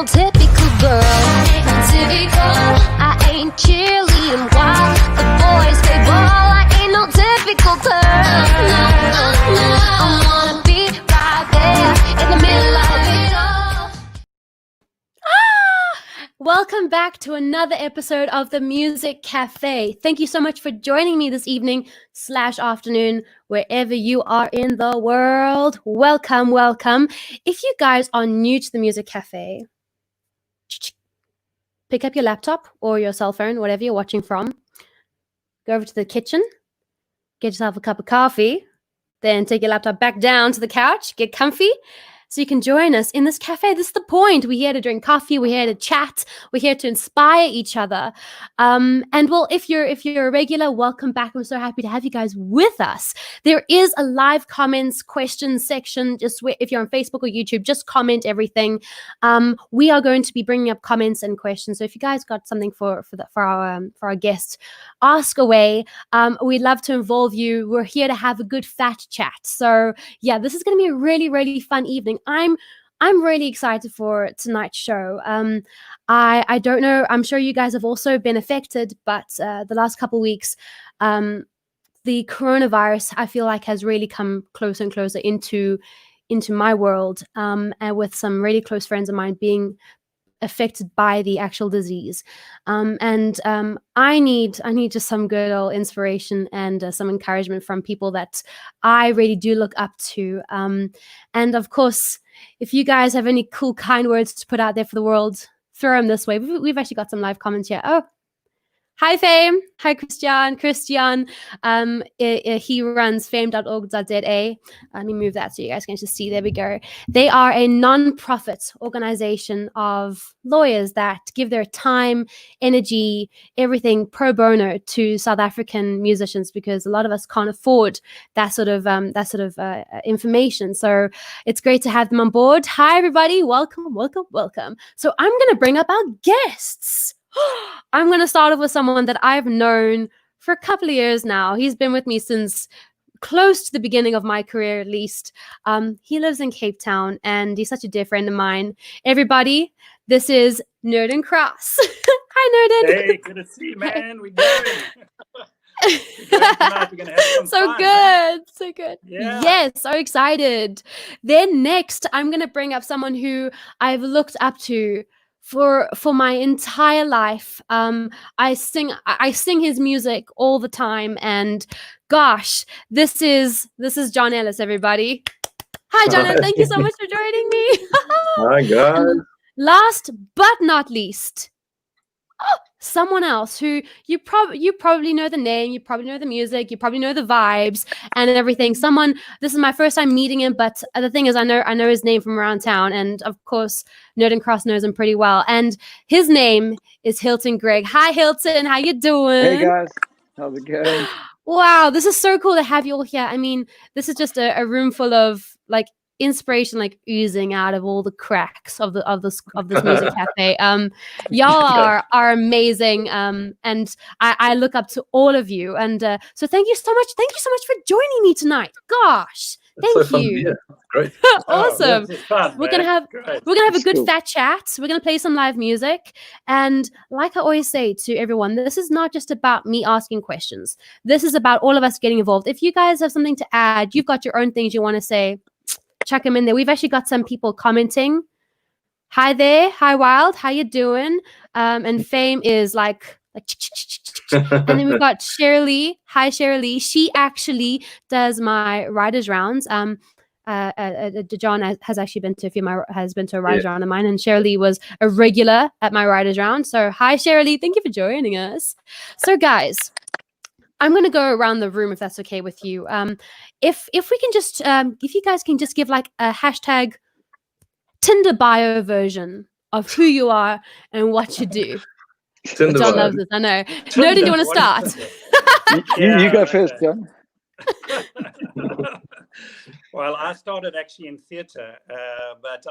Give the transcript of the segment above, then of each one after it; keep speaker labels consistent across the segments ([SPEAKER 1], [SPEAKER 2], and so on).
[SPEAKER 1] no typical girl. I ain't no typical. I ain't cheerleading while the boys play ball. I ain't no typical girl. No, I wanna be right there in the middle of it all.
[SPEAKER 2] Welcome back to another episode of the Music Cafe. Thank you so much for joining me this evening / afternoon, wherever you are in the world. Welcome, welcome. If you guys are new to the Music Cafe, pick up your laptop or your cell phone, whatever you're watching from. Go over to the kitchen, get yourself a cup of coffee, then take your laptop back down to the couch, get comfy, so you can join us in this cafe. This is the point. We're here to drink coffee. We're here to chat. We're here to inspire each other. And well, if you're a regular, welcome back. I'm so happy to have you guys with us. There is a live comments questions section. Just if you're on Facebook or YouTube, just comment everything. We are going to be bringing up comments and questions. So if you guys got something for our guests, ask away. We'd love to involve you. We're here to have a good fat chat. So yeah, this is going to be a really, really fun evening. I'm really excited for tonight's show. I don't know. I'm sure you guys have also been affected, but the last couple of weeks, the coronavirus, I feel like, has really come closer and closer into my world, and with some really close friends of mine being affected by the actual disease. I need just some good old inspiration and some encouragement from people that I really do look up to. And of course, if you guys have any cool, kind words to put out there for the world, throw them this way. We've actually got some live comments here. Oh, hi, Fame. Hi, Christian. He runs fame.org.za. Let me move that so you guys can just see. There we go. They are a non-profit organization of lawyers that give their time, energy, everything pro bono to South African musicians, because a lot of us can't afford that sort of information. So it's great to have them on board. Hi, everybody. Welcome, welcome, welcome. So I'm going to bring up our guests. I'm going to start off with someone that I've known for a couple of years now. He's been with me since close to the beginning of my career, at least. He lives in Cape Town, and he's such a dear friend of mine. Everybody, this is Nurden Cross. Hi, Nurden.
[SPEAKER 3] Hey, good to see you, man. We're going. We're going to have some
[SPEAKER 2] so
[SPEAKER 3] fun,
[SPEAKER 2] good,
[SPEAKER 3] man.
[SPEAKER 2] So good.
[SPEAKER 3] Yeah.
[SPEAKER 2] Yes, so excited. Then next, I'm going to bring up someone who I've looked up to for my entire life. I sing his music all the time, and gosh, this is John Ellis, everybody. Hi, John.
[SPEAKER 4] Hi.
[SPEAKER 2] Thank you so much for joining me.
[SPEAKER 4] Hi, guys.
[SPEAKER 2] And last but not least, someone else who you probably know the name, you probably know the music, you probably know the vibes and everything. This is my first time meeting him, but the thing is, I know his name from around town, and of course Nurden Cross knows him pretty well, and his name is Hilton Greig. Hi, Hilton, how you doing?
[SPEAKER 4] Hey, guys. How's it going?
[SPEAKER 2] Wow, this is so cool to have you all here. I mean, this is just a room full of like inspiration, like oozing out of all the cracks of this music cafe. Y'all are amazing, and I look up to all of you, and so thank you so much for joining me tonight. Gosh, thank you.
[SPEAKER 4] Great.
[SPEAKER 2] Awesome.
[SPEAKER 3] Fun,
[SPEAKER 2] we're gonna have a good fat chat. We're gonna play some live music, and like I always say to everyone, this is not just about me asking questions. This is about all of us getting involved. If you guys have something to add, you've got your own things you want to say, chuck them in there. We've actually got some people commenting. Hi there. Hi, Wild. How you doing? And Fame is like and then we've got Shirley. Hi, Shirley. She actually does my writers rounds. John has actually been to a writers round of mine, and Shirley was a regular at my writers round. So hi, Shirley. Thank you for joining us. So guys, I'm going to go around the room if that's okay with you. If we can just, if you guys can just give like a hashtag Tinder bio version of who you are and what you do.
[SPEAKER 4] Tinder
[SPEAKER 2] John
[SPEAKER 4] bio.
[SPEAKER 2] loves this, I know. Nurden, do you want to start?
[SPEAKER 4] You go first, John.
[SPEAKER 3] Well, I started actually in theatre, but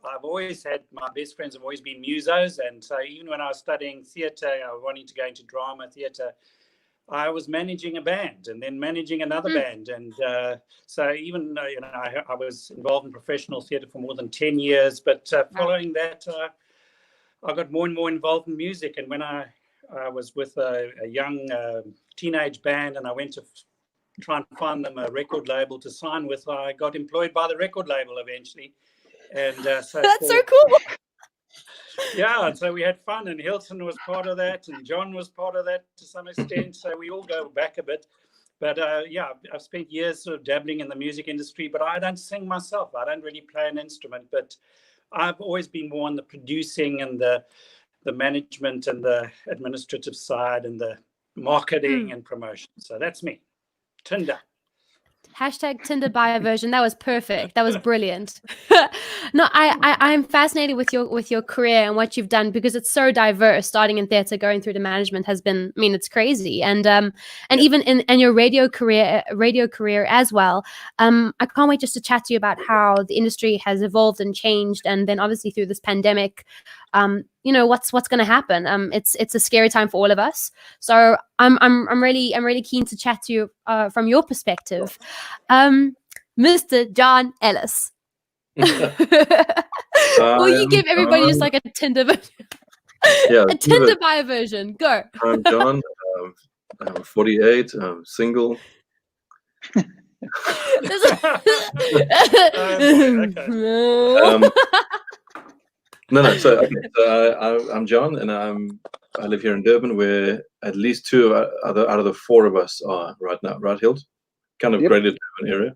[SPEAKER 3] I've always had, my best friends have always been musos, and so even when I was studying theatre, I was wanting to go into drama theatre, I was managing a band and then managing another band, and so even I was involved in professional theatre for more than 10 years. But following that, I got more and more involved in music. And when I was with a young teenage band, and I went to try and find them a record label to sign with, I got employed by the record label eventually. And so
[SPEAKER 2] That's so cool.
[SPEAKER 3] Yeah, and so we had fun, and Hilton was part of that, and John was part of that to some extent. So we all go back a bit. But yeah, I've spent years sort of dabbling in the music industry, but I don't sing myself. I don't really play an instrument, but I've always been more on the producing and the management and the administrative side and the marketing and promotion. So that's me. Tinder.
[SPEAKER 2] Hashtag Tinder bio version. That was perfect. That was brilliant. No, I'm fascinated with your career and what you've done, because it's so diverse. Starting in theatre, going through to management has been, I mean, it's crazy. And even in your radio career as well. I can't wait just to chat to you about how the industry has evolved and changed, and then obviously through this pandemic, you know, what's going to happen. It's a scary time for all of us. So I'm really keen to chat to you from your perspective, Mr. John Ellis. Will you give everybody just like a Tinder a Tinder bio version? Go.
[SPEAKER 5] I'm John. I'm 48. I'm single. No. So I'm John, and I live here in Durban, where at least two out of the four of us are right now. Right, Hilt? Kind of Greater Durban area.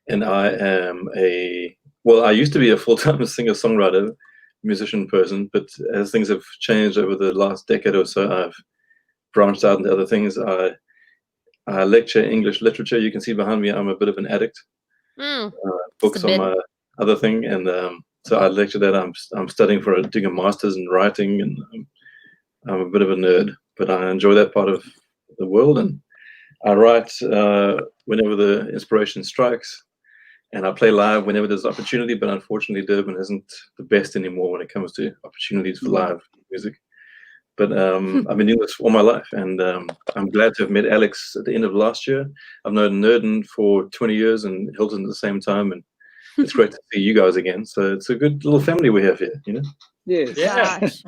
[SPEAKER 5] And I am I used to be a full-time singer-songwriter, musician person, but as things have changed over the last decade or so, I've branched out into other things. I lecture English literature. You can see behind me, I'm a bit of an addict. Books on my other thing, and so I lecture that. I'm studying doing a master's in writing, and I'm a bit of a nerd, but I enjoy that part of the world. And I write whenever the inspiration strikes, and I play live whenever there's opportunity. But unfortunately, Durban isn't the best anymore when it comes to opportunities for live music. But I've been doing this all my life, and I'm glad to have met Alex at the end of last year. I've known Nurden for 20 years and Hilton at the same time, and it's great to see you guys again. So it's a good little family we have here, you know?
[SPEAKER 4] Yes.
[SPEAKER 2] Gosh.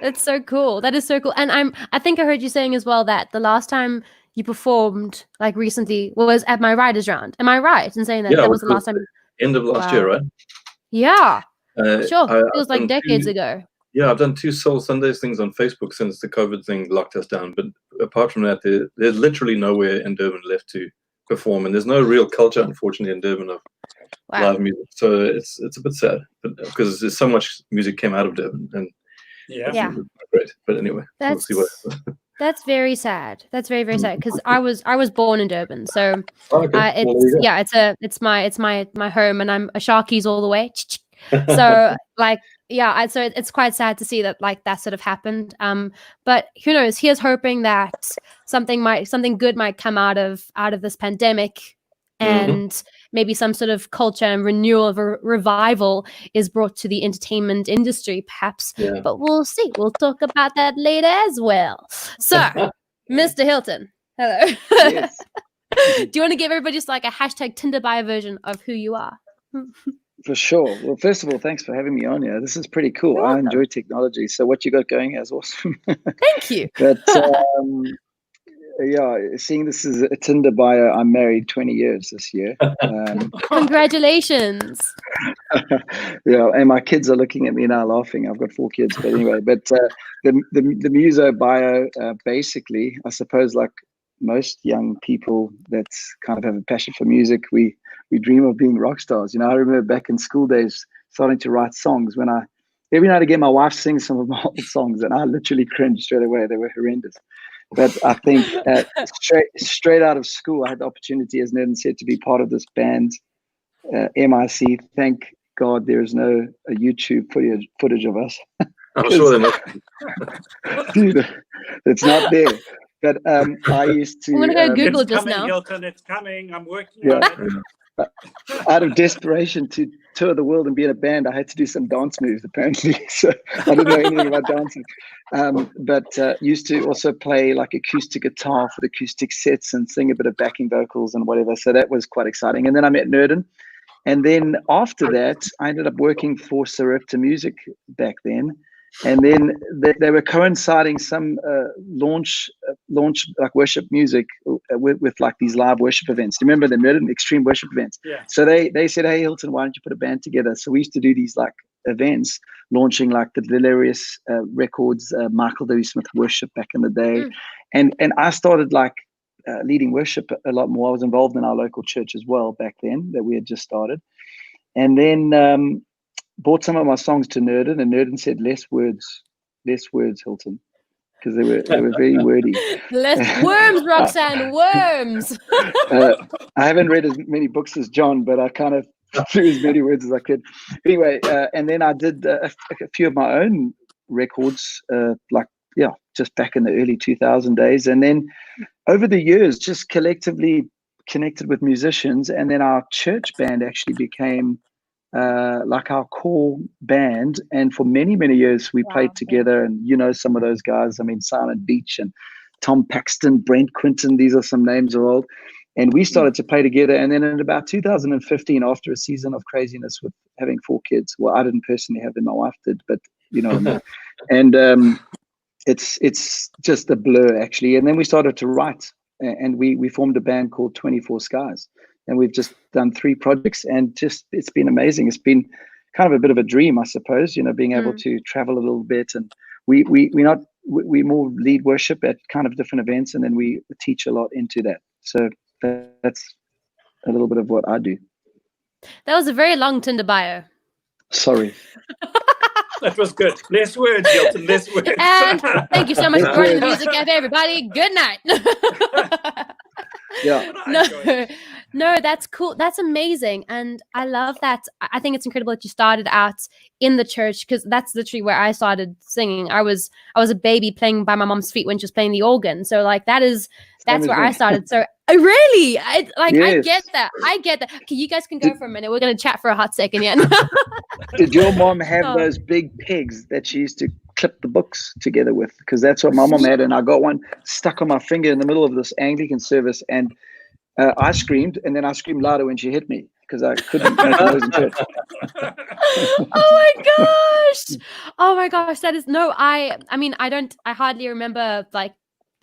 [SPEAKER 2] It's so cool. That is so cool. And I think I heard you saying as well that the last time you performed, like recently, was at my Writers Round. Am I right in saying that?
[SPEAKER 5] Yeah,
[SPEAKER 2] that was the last time?
[SPEAKER 5] End of last year, right?
[SPEAKER 2] Yeah. Sure. It feels like decades ago.
[SPEAKER 5] Yeah, I've done 2 Soul Sundays things on Facebook since the COVID thing locked us down. But apart from that, there's literally nowhere in Durban left to perform, and there's no real culture, unfortunately, in Durban of live music. So it's a bit sad, because there's so much music came out of Durban, and great. But anyway, we'll see what happens.
[SPEAKER 2] That's very sad. That's very, very sad, because I was born in Durban, so it's my home, and I'm a Sharkies all the way. So so it's quite sad to see that that sort of happened. But who knows? Here's hoping that something good might come out of this pandemic, and maybe some sort of culture and renewal of a revival is brought to the entertainment industry, perhaps. Yeah. But we'll see. We'll talk about that later as well. So, Mr. Hilton, hello.
[SPEAKER 4] Yes.
[SPEAKER 2] Do you want to give everybody just like a hashtag Tinder bio version of who you are?
[SPEAKER 4] For sure. Well, first of all, thanks for having me on here. This is pretty cool. I enjoy technology. So what you got going here is awesome.
[SPEAKER 2] Thank you.
[SPEAKER 4] But seeing this is a Tinder bio, I'm married 20 years this year.
[SPEAKER 2] Congratulations.
[SPEAKER 4] And my kids are looking at me now laughing. I've got 4 kids, but anyway. But the muso bio, basically, I suppose, like most young people that kind of have a passion for music, we dream of being rock stars. You know, I remember back in school days starting to write songs when every night again, my wife sings some of my old songs, and I literally cringed straight away. They were horrendous. But I think straight out of school, I had the opportunity, as Nurden said, to be part of this band, MIC. Thank God there is no YouTube footage of us.
[SPEAKER 5] I'm sure they're not.
[SPEAKER 4] Dude, it's not there. But I used to.
[SPEAKER 2] I'm gonna go Google it just now.
[SPEAKER 3] Hilton, it's coming. I'm working on it.
[SPEAKER 4] Out of desperation to tour the world and be in a band, I had to do some dance moves, apparently. So I didn't know anything about dancing. But used to also play like acoustic guitar for the acoustic sets and sing a bit of backing vocals and whatever. So that was quite exciting. And then I met Nurden. And then after that, I ended up working for Sarepta Music back then. And then they were coinciding some launch like worship music with like these live worship events. Do you remember the Nurden extreme worship events?
[SPEAKER 3] Yeah.
[SPEAKER 4] So they said, hey Hilton, why don't you put a band together? So we used to do these like events, launching like the Delirious records, Michael W. Smith worship back in the day, and I started like leading worship a lot more. I was involved in our local church as well back then that we had just started, and then brought some of my songs to Nurden, and Nurden said less words, Hilton, because they were very wordy.
[SPEAKER 2] Worms, Roxanne, worms.
[SPEAKER 4] I haven't read as many books as John, but I kind of threw as many words as I could. Anyway, and then I did a few of my own records, just back in the early 2000 days, and then over the years, just collectively connected with musicians, and then our church band actually became like our core band, and for many years we played together. And some of those guys, I mean Simon Beach and Tom Paxton, Brent Quinton, these are some names are old, and we started to play together. And then in about 2015, after a season of craziness with having 4 kids, well, I didn't personally have them, my wife did, but and it's just a blur actually. And then we started to write, and we formed a band called 24 Skies. And we've just done 3 projects, and just it's been amazing. It's been kind of a bit of a dream, I suppose, being able to travel a little bit. And we more lead worship at kind of different events, and then we teach a lot into that. So that's a little bit of what I do.
[SPEAKER 2] That was a very long Tinder bio.
[SPEAKER 4] Sorry.
[SPEAKER 3] That was good. Less words, Hilton, less words.
[SPEAKER 2] And thank you so much for joining the Music Cafe, everybody. Good night.
[SPEAKER 4] Yeah.
[SPEAKER 2] No, that's cool. That's amazing. And I love that. I think it's incredible that you started out in the church, because that's literally where I started singing. I was a baby playing by my mom's feet when she was playing the organ. So like that's where I started. So really, I get that. Okay, you guys can go for a minute. We're going to chat for a hot second. Yeah.
[SPEAKER 4] Did your mom have those big pegs that she used to clip the books together with? Because that's what my mom had, and I got one stuck on my finger in the middle of this Anglican service, and I screamed, and then I screamed louder when she hit me because I couldn't make a noise in church.
[SPEAKER 2] Oh my gosh, that is I hardly remember like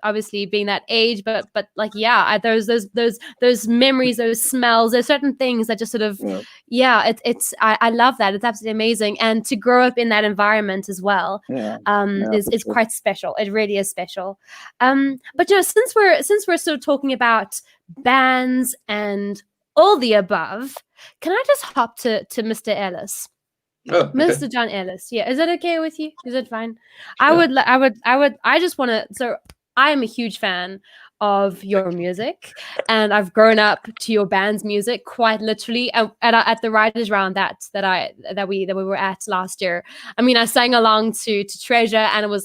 [SPEAKER 2] obviously being that age, but like those memories, those smells, there's certain things that just sort of I love that. It's absolutely amazing, and to grow up in that environment as well is quite special. It really is special. But since we're sort of talking about bands and all the above, can I just hop to Mr. Ellis?
[SPEAKER 5] Oh, okay.
[SPEAKER 2] Mr. John Ellis. Yeah, is that okay with you? Is it fine? Sure. I just want to. So I am a huge fan of your music, and I've grown up to your band's music quite literally at the writers' round that we were at last year. I mean, I sang along to Treasure, and it was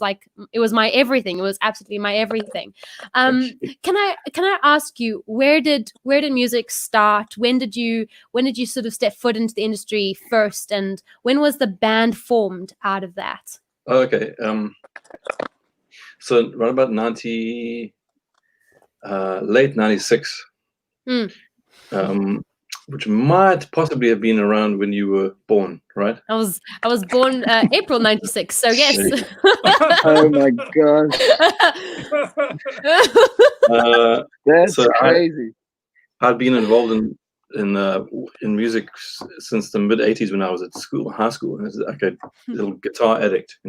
[SPEAKER 2] my everything. It was absolutely my everything. Can I ask you, where did music start? When did you sort of step foot into the industry first, and when was the band formed out of that?
[SPEAKER 5] Okay. So right about late 96, which might possibly have been around when you were born, right?
[SPEAKER 2] I was born April 96, so yes.
[SPEAKER 4] Oh my gosh. That's crazy.
[SPEAKER 5] I'd been involved in music since the mid 80s when I was at high school. I was like a little guitar addict,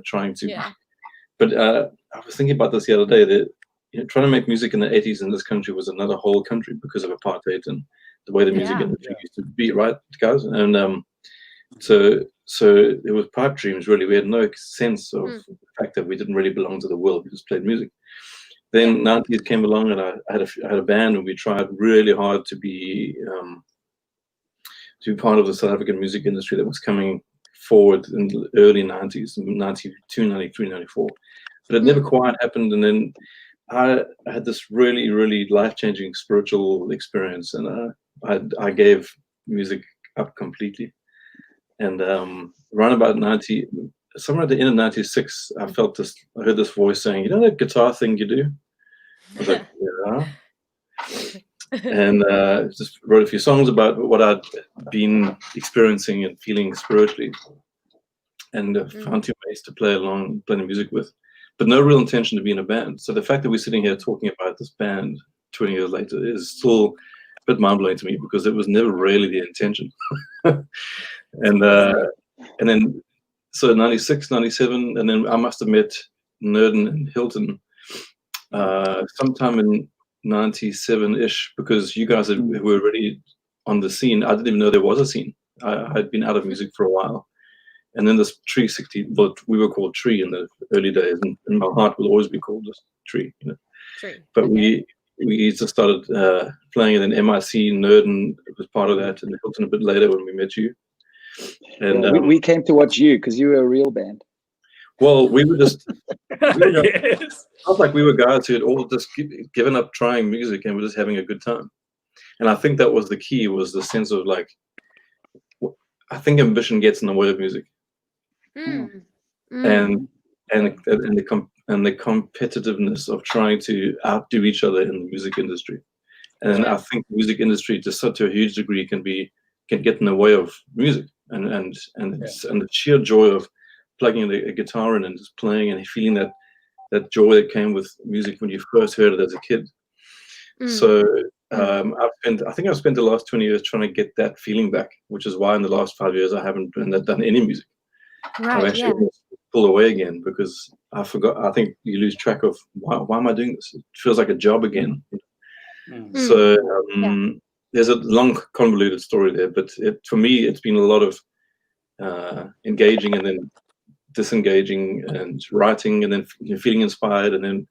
[SPEAKER 5] trying to. Yeah. But I was thinking about this the other day, that trying to make music in the 80s in this country was another whole country because of apartheid and the way the music industry used to be, right, guys? And so it was pipe dreams, really. We had no sense of the fact that we didn't really belong to the world. We just played music. Then 90s came along, and I had a band, and we tried really hard to be part of the South African music industry that was coming forward in the early 90s, 92, 93, 94. But it never quite happened. And then I had this really, really life-changing spiritual experience, and I gave music up completely. And around about somewhere at the end of 96, I heard this voice saying, "You know that guitar thing you do?" I was like, "Yeah." And just wrote a few songs about what I'd been experiencing and feeling spiritually. and found two mates to play along, play the music with, but no real intention to be in a band. So the fact that we're sitting here talking about this band 20 years later is still a bit mind-blowing to me, because it was never really the intention. And then, so 96, 97, and then I must have met Nurden and Hilton sometime in 97-ish, because you guys were already on the scene. I didn't even know there was a scene. I had been out of music for a while. And then this Tree 60, what we were called Tree in the early days, and my heart will always be called just Tree, you know.
[SPEAKER 2] Tree.
[SPEAKER 5] But we just started playing, and then MIC, Nurden was part of that, and Hilton a bit later when we met you. And
[SPEAKER 4] we came to watch you because you were a real band.
[SPEAKER 5] Well, we were just,
[SPEAKER 3] Yes.
[SPEAKER 5] felt like we were guys who had all just given up trying music, and we're just having a good time. And I think that was the key, was the sense of like, I think ambition gets in the way of music. And the competitiveness of trying to outdo each other in the music industry. And I think the music industry, to such a huge degree, can get in the way of music, and the sheer joy of plugging a guitar in and just playing and feeling that joy that came with music when you first heard it as a kid. So I think I've spent the last 20 years trying to get that feeling back, which is why in the last 5 years I haven't done any music. I've actually pulled away again, because I think you lose track of why am I doing this? It feels like a job again. So there's a long convoluted story there, but for me it's been a lot of engaging and then disengaging and writing, and then feeling inspired, and then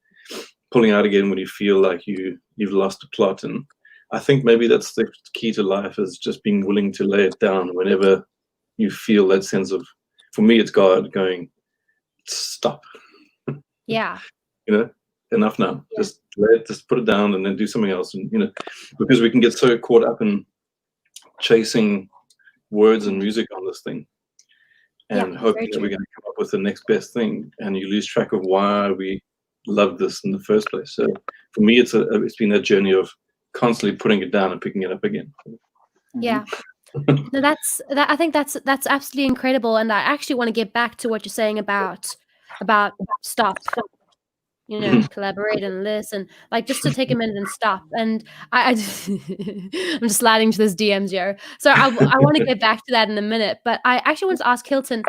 [SPEAKER 5] pulling out again when you feel like you've lost the plot. And I think maybe that's the key to life, is just being willing to lay it down whenever you feel that sense of, for me it's God going, stop.
[SPEAKER 2] Yeah.
[SPEAKER 5] You know, enough now. Just put it down and then do something else. And, you know, because we can get so caught up in chasing words and music on this thing, and hoping that we're going to come up with the next best thing, and you lose track of why we love this in the first place. So for me, it's been a journey of constantly putting it down and picking it up again.
[SPEAKER 2] Yeah. No, I think that's absolutely incredible, and I actually want to get back to what you're saying about stop, you know, collaborate and listen, like just to take a minute and stop. And I'm just sliding to this DMs here, so I want to get back to that in a minute. But I actually want to ask Hilton,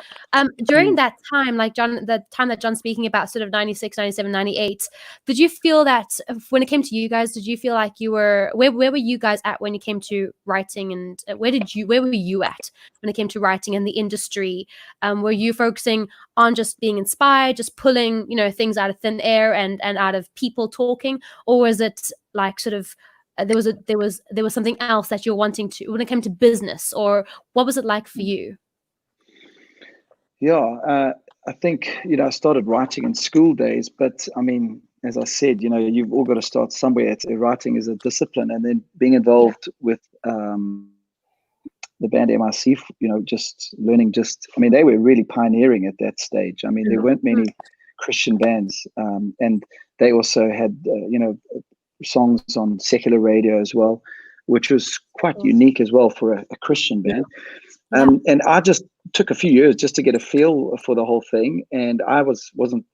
[SPEAKER 2] during that time, like the time that John's speaking about, sort of 96, 97, 98, did you feel that when it came to you guys, did you feel like you were, where were you guys at when it came to writing, and where were you at when it came to writing in the industry? Were you focusing on just being inspired, just pulling, you know, things out of thin air and out of people talking, or was it like sort of there was something else that you're wanting to, when it came to business, or what was it like for you?
[SPEAKER 4] I think, you know, I started writing in school days, but I mean, as I said, you know, you've all got to start somewhere. Writing is a discipline, and then being involved with the band MIC, you know, just learning, I mean, they were really pioneering at that stage. I mean, there weren't many Christian bands, and they also had, you know, songs on secular radio as well, which was quite unique as well for a Christian band. And I just took a few years just to get a feel for the whole thing, and I wasn't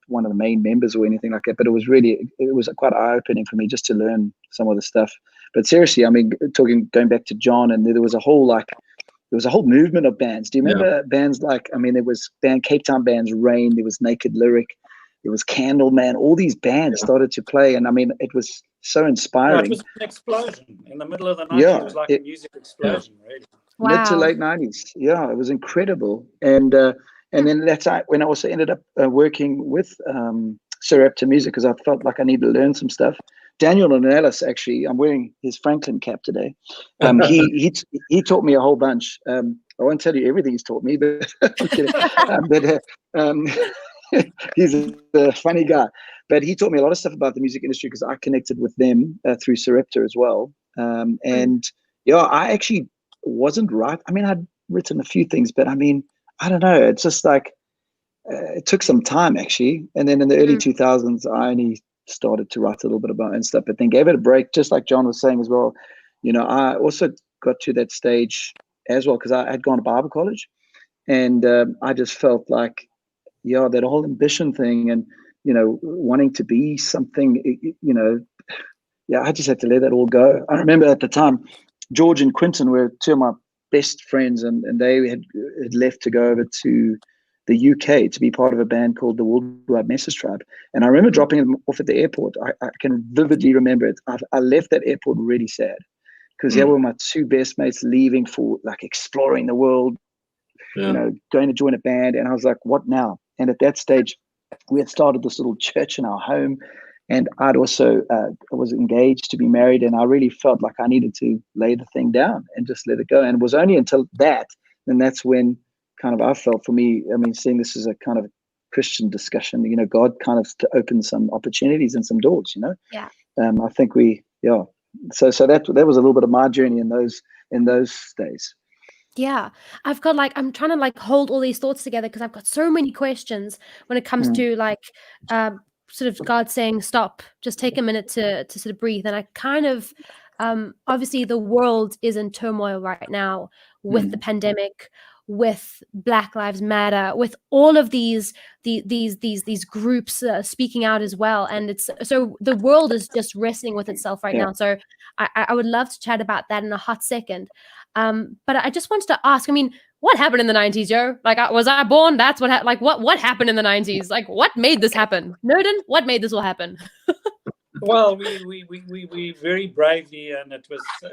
[SPEAKER 4] one of the main members or anything like that, but it was quite eye-opening for me just to learn some of the stuff. But seriously, I mean, going back to John, and there was a whole movement of bands. Do you remember bands like, I mean, there was Cape Town bands, Rain, there was Naked Lyric, there was Candleman, all these bands started to play, and I mean, it was so inspiring.
[SPEAKER 3] It was an explosion in the middle of the night. It was like a music explosion, really.
[SPEAKER 2] Wow.
[SPEAKER 4] Mid to late 90s. Yeah, it was incredible. And then that's when I also ended up working with Sarepta Music, because I felt like I needed to learn some stuff. Daniel and Ellis, actually, I'm wearing his Franklin cap today. He taught me a whole bunch. I won't tell you everything he's taught me, but he's a funny guy. But he taught me a lot of stuff about the music industry, because I connected with them through Sarepta as well. And I actually wasn't right. I mean, I'd written a few things, but I mean, I don't know. It's just like it took some time, actually. And then in the early 2000s, I only started to write a little bit about and stuff, but then gave it a break, just like John was saying as well. You know, I also got to that stage as well, because I had gone to Bible college, And I just felt like, yeah, that whole ambition thing, and wanting to be something, yeah, I just had to let that all go. I remember at the time, George and Quinton were two of my best friends, and they had left to go over to the UK to be part of a band called the Worldwide Message Tribe. And I remember dropping them off at the airport. I can vividly remember it. I left that airport really sad, because they were my two best mates leaving for like exploring the world, going to join a band. And I was like, what now? And at that stage, we had started this little church in our home, and I'd also was engaged to be married, and I really felt like I needed to lay the thing down and just let it go. And it was only until that, and that's when kind of I felt, for me, I mean, seeing this as a kind of Christian discussion, God kind of to open some opportunities and some doors,
[SPEAKER 2] Yeah.
[SPEAKER 4] I think so that was a little bit of my journey in those days.
[SPEAKER 2] Yeah, I'm trying to like hold all these thoughts together, because I've got so many questions when it comes to like sort of God saying stop, just take a minute to sort of breathe. And I kind of obviously the world is in turmoil right now with the pandemic, with Black Lives Matter, with all of these groups speaking out as well, and it's so the world is just wrestling with itself right now. So I would love to chat about that in a hot second. But I just wanted to ask, I mean, what happened in the 90s, Joe? Like, was I born? That's what like what happened in the 90s? Like, what made this happen? Nurden, what made this all happen?
[SPEAKER 3] Well, we very bravely, and it was a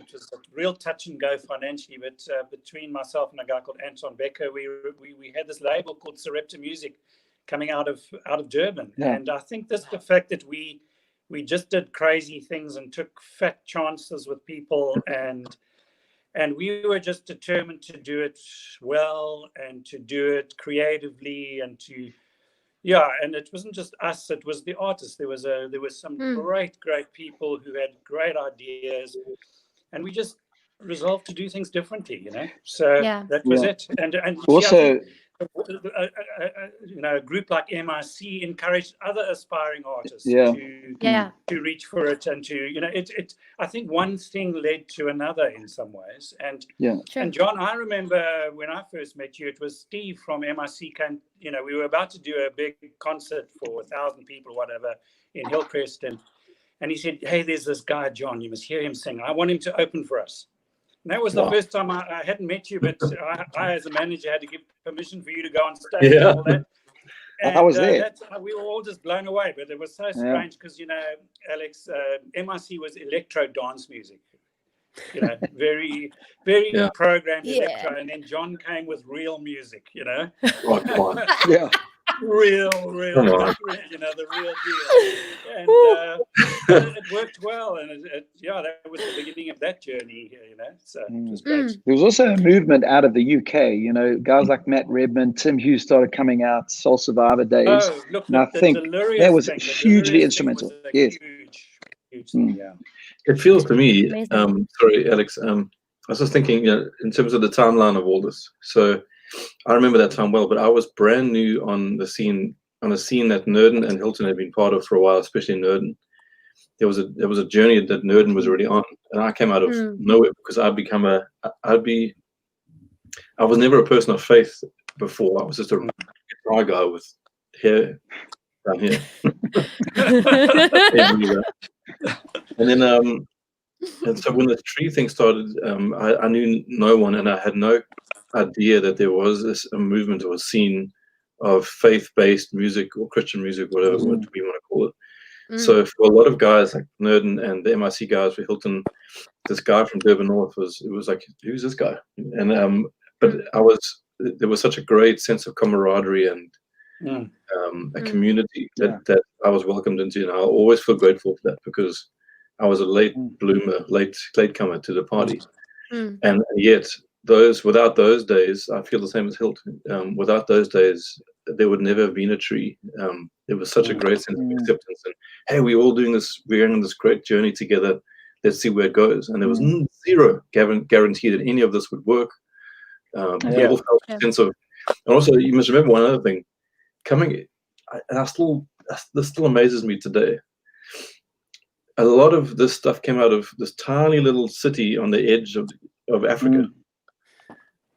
[SPEAKER 3] real touch and go financially. But between myself and a guy called Anton Becker, we had this label called Sarepta Music coming out of Durban, and I think that's the fact that we just did crazy things and took fat chances with people, and we were just determined to do it well and to do it creatively and to. Yeah, and it wasn't just us; it was the artists. There was some great people who had great ideas, and we just resolved to do things differently. So that was it. And
[SPEAKER 4] also,
[SPEAKER 3] a group like MIC encouraged other aspiring artists to reach for it, and to I think one thing led to another in some ways. And and John, I remember when I first met you, it was Steve from MIC came. We were about to do a big concert for 1,000 people, whatever, in Hillcrest, and he said, "Hey, there's this guy, John. You must hear him sing. I want him to open for us." And that was the first time I hadn't met you, but I, as a manager, had to give permission for you to go on stage and all that. And,
[SPEAKER 4] I was there.
[SPEAKER 3] We were all just blown away, but it was so strange because, Alex, MIC was electro dance music. Very, very programmed electro. And then John came with real music,
[SPEAKER 5] Oh, come on.
[SPEAKER 3] real, the real deal. And it worked well, and that was the beginning of that journey here, so it was great.
[SPEAKER 4] There was also a movement out of the UK, guys like Matt Redman, Tim Hughes started coming out, Soul Survivor days.
[SPEAKER 3] Oh, look,
[SPEAKER 4] and I think that was hugely instrumental. Yes.
[SPEAKER 3] Huge thing, yeah.
[SPEAKER 5] It feels to me, sorry, Alex, I was just thinking, in terms of the timeline of all this. So I remember that time well, but I was brand new on a scene that Nurden and Hilton had been part of for a while, especially Nurden. There was a journey that Nurden was already on, and I came out of nowhere because I was never a person of faith before. I was just a guitar guy with hair down here. And then and so when the tree thing started, I knew no one, and I had no idea that there was a movement or a scene of faith-based music or Christian music, whatever we want to call it. So for a lot of guys like Nurden and the MIC guys for Hilton, this guy from Durban North was like, who's this guy? And but there was such a great sense of camaraderie and a community that I was welcomed into, and I always feel grateful for that because I was a late bloomer, late comer to the party, and yet without those days, I feel the same as Hilton. Without those days, there would never have been a tree. It was such a great sense of acceptance, and hey, we're all doing this. We're on this great journey together. Let's see where it goes. And there was zero guarantee that any of this would work. We all felt a sense of, and also you must remember one other thing. This still amazes me today. A lot of this stuff came out of this tiny little city on the edge of Africa.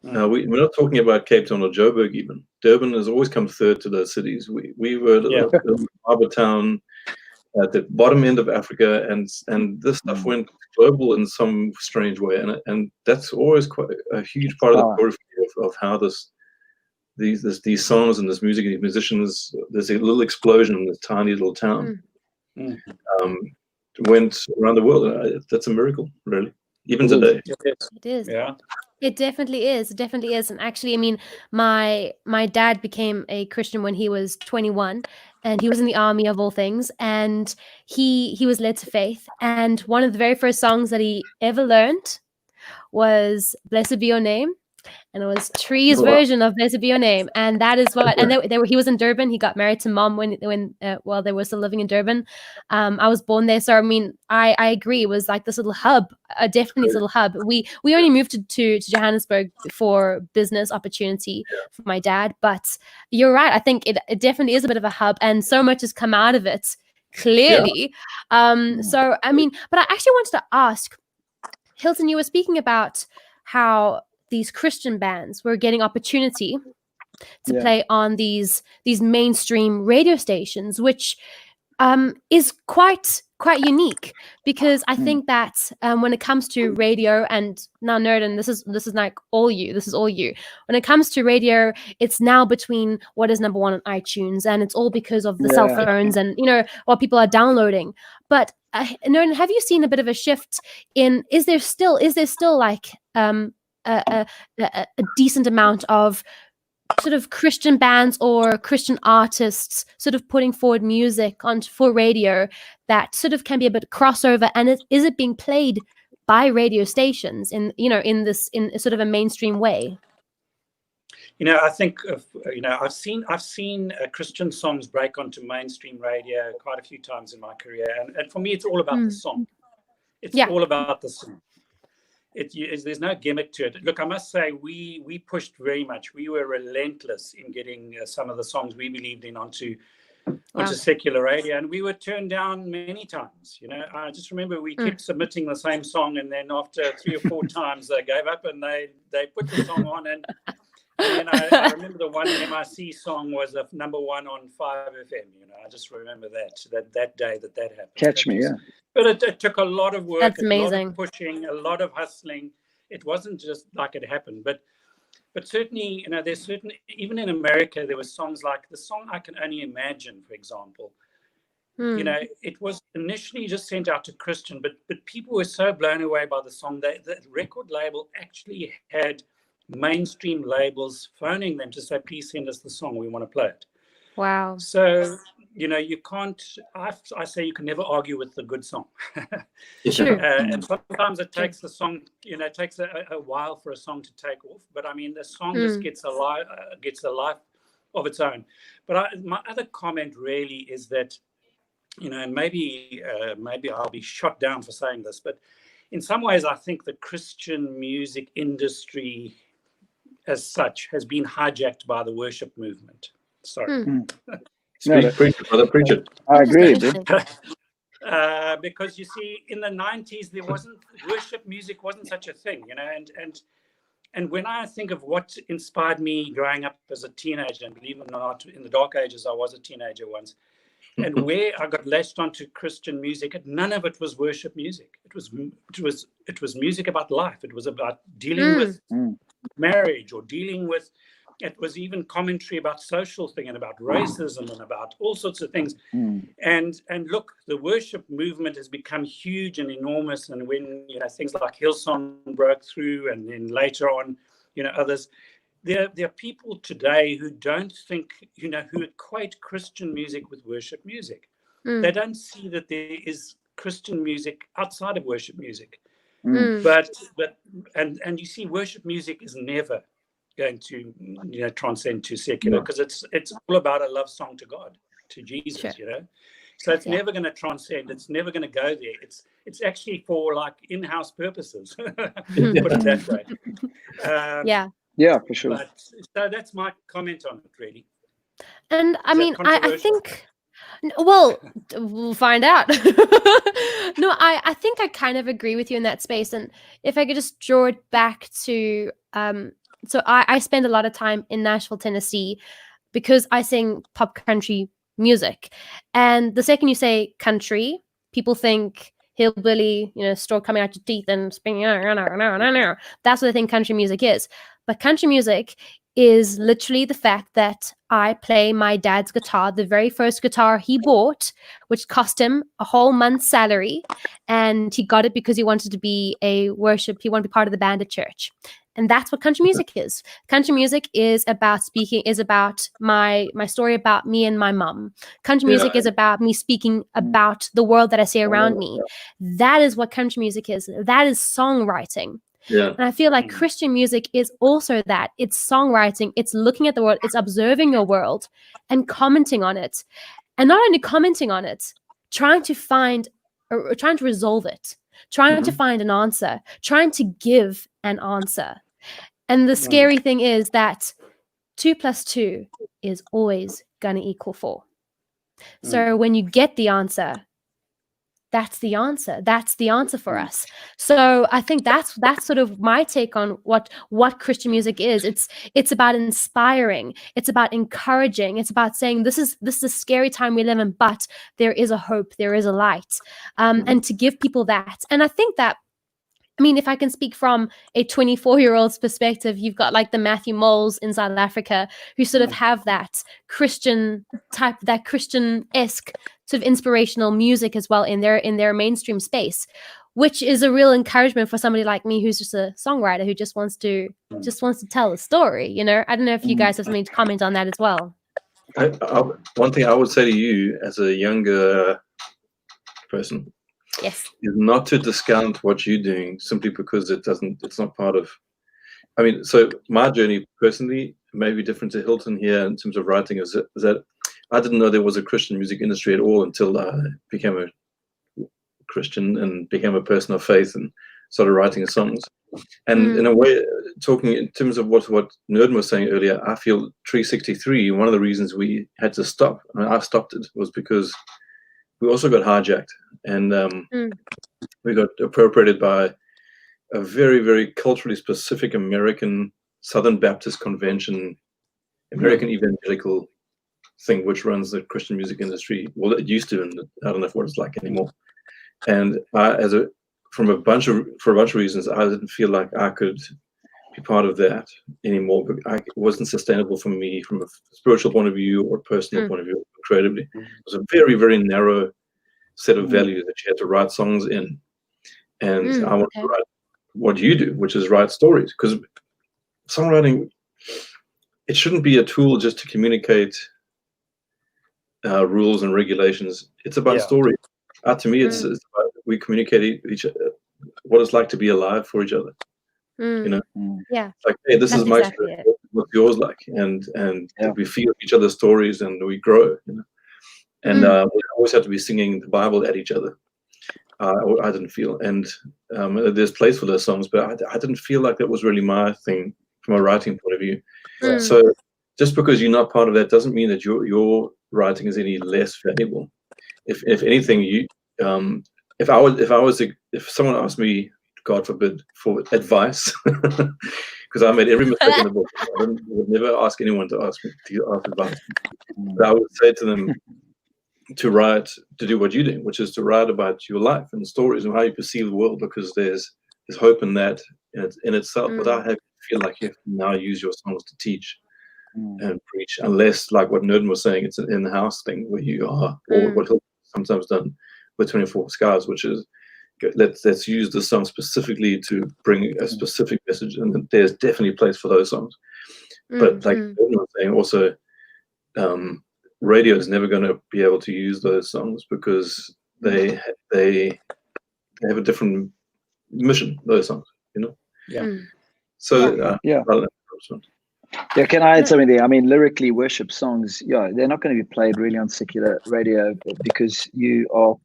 [SPEAKER 5] We're not talking about Cape Town or Joburg even. Durban has always come third to those cities. We were a harbour town at the bottom end of Africa, and this stuff went global in some strange way, and that's always quite a huge part of the story of how these songs and this music and these musicians, there's a little explosion in this tiny little town. Went around the world. That's a miracle, really, even today.
[SPEAKER 2] It is.
[SPEAKER 3] Yeah.
[SPEAKER 2] It definitely is. It definitely is. And actually, I mean, my dad became a Christian when he was 21, and he was in the army of all things, and he was led to faith. And one of the very first songs that he ever learned was "Blessed Be Your Name." And it was Tree's version of "Blessed Be Your Name," and that is what. And he was in Durban. He got married to Mom while they were still living in Durban. I was born there, so I mean, I agree. It was like this little hub, definitely this little hub. We only moved to Johannesburg for business opportunity for my dad, but you're right. I think it definitely is a bit of a hub, and so much has come out of it clearly. So I mean, but I actually wanted to ask Hilton. You were speaking about how these Christian bands were getting opportunity to play on these mainstream radio stations, which is quite unique, because I think that when it comes to radio, and now Nurden, this is like all you. This is all you. When it comes to radio, it's now between what is number one on iTunes, and it's all because of the cell phones and what people are downloading. But Nurden, have you seen a bit of a shift in? Is there still like a decent amount of sort of Christian bands or Christian artists sort of putting forward music for radio that sort of can be a bit crossover, and is it being played by radio stations in sort of a mainstream way?
[SPEAKER 3] I think I've seen Christian songs break onto mainstream radio quite a few times in my career, and for me, it's all about the song. It's all about the song. There's no gimmick to it. Look, I must say, we pushed very much. We were relentless in getting some of the songs we believed in onto secular radio, and we were turned down many times. I just remember we kept submitting the same song, and then after 3 or 4 times they gave up, and they put the song on, and I remember the one MIC song was a number 1 on 5FM. I just remember that day that happened.
[SPEAKER 4] Catch Me, yeah.
[SPEAKER 3] But it took a lot of work.
[SPEAKER 2] That's amazing.
[SPEAKER 3] A lot of pushing, a lot of hustling. It wasn't just like it happened, but certainly, there's even in America, there were songs like the song "I Can Only Imagine," for example. It was initially just sent out to Christian, but people were so blown away by the song that the record label actually had mainstream labels phoning them to say, "Please send us the song. We want to play it." Wow. So you can't. I say you can never argue with the good song.
[SPEAKER 2] Sure.
[SPEAKER 3] And sometimes it takes the song. It takes a while for a song to take off. But I mean, the song just gets a life of its own. But my other comment really is that, and maybe I'll be shot down for saying this, but in some ways, I think the Christian music industry, as such, has been hijacked by the worship movement. Sorry.
[SPEAKER 5] Preach it.
[SPEAKER 4] I agree.
[SPEAKER 3] Because you see, in the 90s, worship music wasn't such a thing, and when I think of what inspired me growing up as a teenager, and believe it or not, in the dark ages, I was a teenager once, and where I got latched onto Christian music, none of it was worship music. It was music about life. It was about dealing with marriage, or dealing with. It was even commentary about social thing and about racism and about all sorts of things. And look, the worship movement has become huge and enormous. And when things like Hillsong broke through, and then later on, others, there are people today who don't think, who equate Christian music with worship music. They don't see that there is Christian music outside of worship music. But you see, worship music is never going to transcend to secular, because it's all about a love song to God, to Jesus. Sure. So it's never going to transcend. It's never going to go there. It's actually for like in-house purposes. Put it that way.
[SPEAKER 4] Yeah, for sure.
[SPEAKER 3] So that's my comment on it, really.
[SPEAKER 2] And I mean, I think. Well, we'll find out. No, I think I kind of agree with you in that space. And if I could just draw it back to so I spend a lot of time in Nashville, Tennessee, because I sing pop country music. And the second you say country, people think hillbilly, straw coming out your teeth and spinning. That's what they think country music is. But country music is literally the fact that I play my dad's guitar, the very first guitar he bought, which cost him a whole month's salary. And he got it because he wanted to be he wanted to be part of the band at church. And that's what country music is. Country music is about my story about me and my mom. Country music is about me speaking about the world that I see around me. That is what country music is. That is songwriting.
[SPEAKER 5] Yeah.
[SPEAKER 2] And I feel like Christian music is also that. It's songwriting. It's looking at the world. It's observing your world and commenting on it. And not only commenting on it, trying to resolve it, trying to find an answer, trying to give an answer. And the scary thing is that 2 + 2 is always going to equal 4. So when you get the answer, that's the answer. That's the answer for us. So I think that's sort of my take on what Christian music is. It's about inspiring. It's about encouraging. It's about saying this is a scary time we live in, but there is a hope. There is a light, and to give people that. And I think that, I mean, if I can speak from a 24-year-old's perspective, you've got like the Matthew Moles in South Africa who sort of have that Christian type, that Christian-esque sort of inspirational music as well in their mainstream space, which is a real encouragement for somebody like me who's just a songwriter who just wants to tell a story. I don't know if you guys have something to comment on that as well.
[SPEAKER 5] One thing I would say to you as a younger person,
[SPEAKER 2] yes,
[SPEAKER 5] is not to discount what you're doing simply because it's not part of. I mean, so my journey personally may be different to Hilton here in terms of writing. Is that I didn't know there was a Christian music industry at all until I became a Christian and became a person of faith and started writing songs. And in a way, talking in terms of what Nurden was saying earlier, I feel 363, one of the reasons we had to stop, I stopped it, was because we also got hijacked and we got appropriated by a very, very culturally specific American Southern Baptist Convention, American evangelical thing, which runs the Christian music industry. Well, it used to, and I don't know what it's like anymore. And for a bunch of reasons, I didn't feel like I could be part of that anymore. But it wasn't sustainable for me from a spiritual point of view or personal point of view, creatively. It was a very, very narrow set of values that you had to write songs in. And I want to write what you do, which is write stories. Because songwriting, it shouldn't be a tool just to communicate rules and regulations. It's about stories. To me, it's about we communicate each other what it's like to be alive for each other.
[SPEAKER 2] Yeah.
[SPEAKER 5] It's like, hey, this is my story. What's yours like? And we feel each other's stories and we grow. And we always have to be singing the Bible at each other. I didn't feel, and there's place for those songs, but I didn't feel like that was really my thing from a writing point of view. So just because you're not part of that doesn't mean that your writing is any less valuable. If anything, if someone asked me, God forbid, for advice, because I made every mistake in the book, I would never ask anyone to ask advice. But I would say to them to do what you do, which is to write about your life and stories and how you perceive the world, because there's hope in that in itself. Without having to feel like you have to now use your songs to teach and preach, unless, like what Nurden was saying, it's an in-house thing where you are, or what Hilton sometimes done with 24 Scars, which is let's use the song specifically to bring a specific message, and there's definitely place for those songs. But like Nurden was saying, also radio is never going to be able to use those songs because they have a different mission, those songs, So
[SPEAKER 4] can I add something there? I mean, lyrically, worship songs, they're not going to be played really on secular radio because you're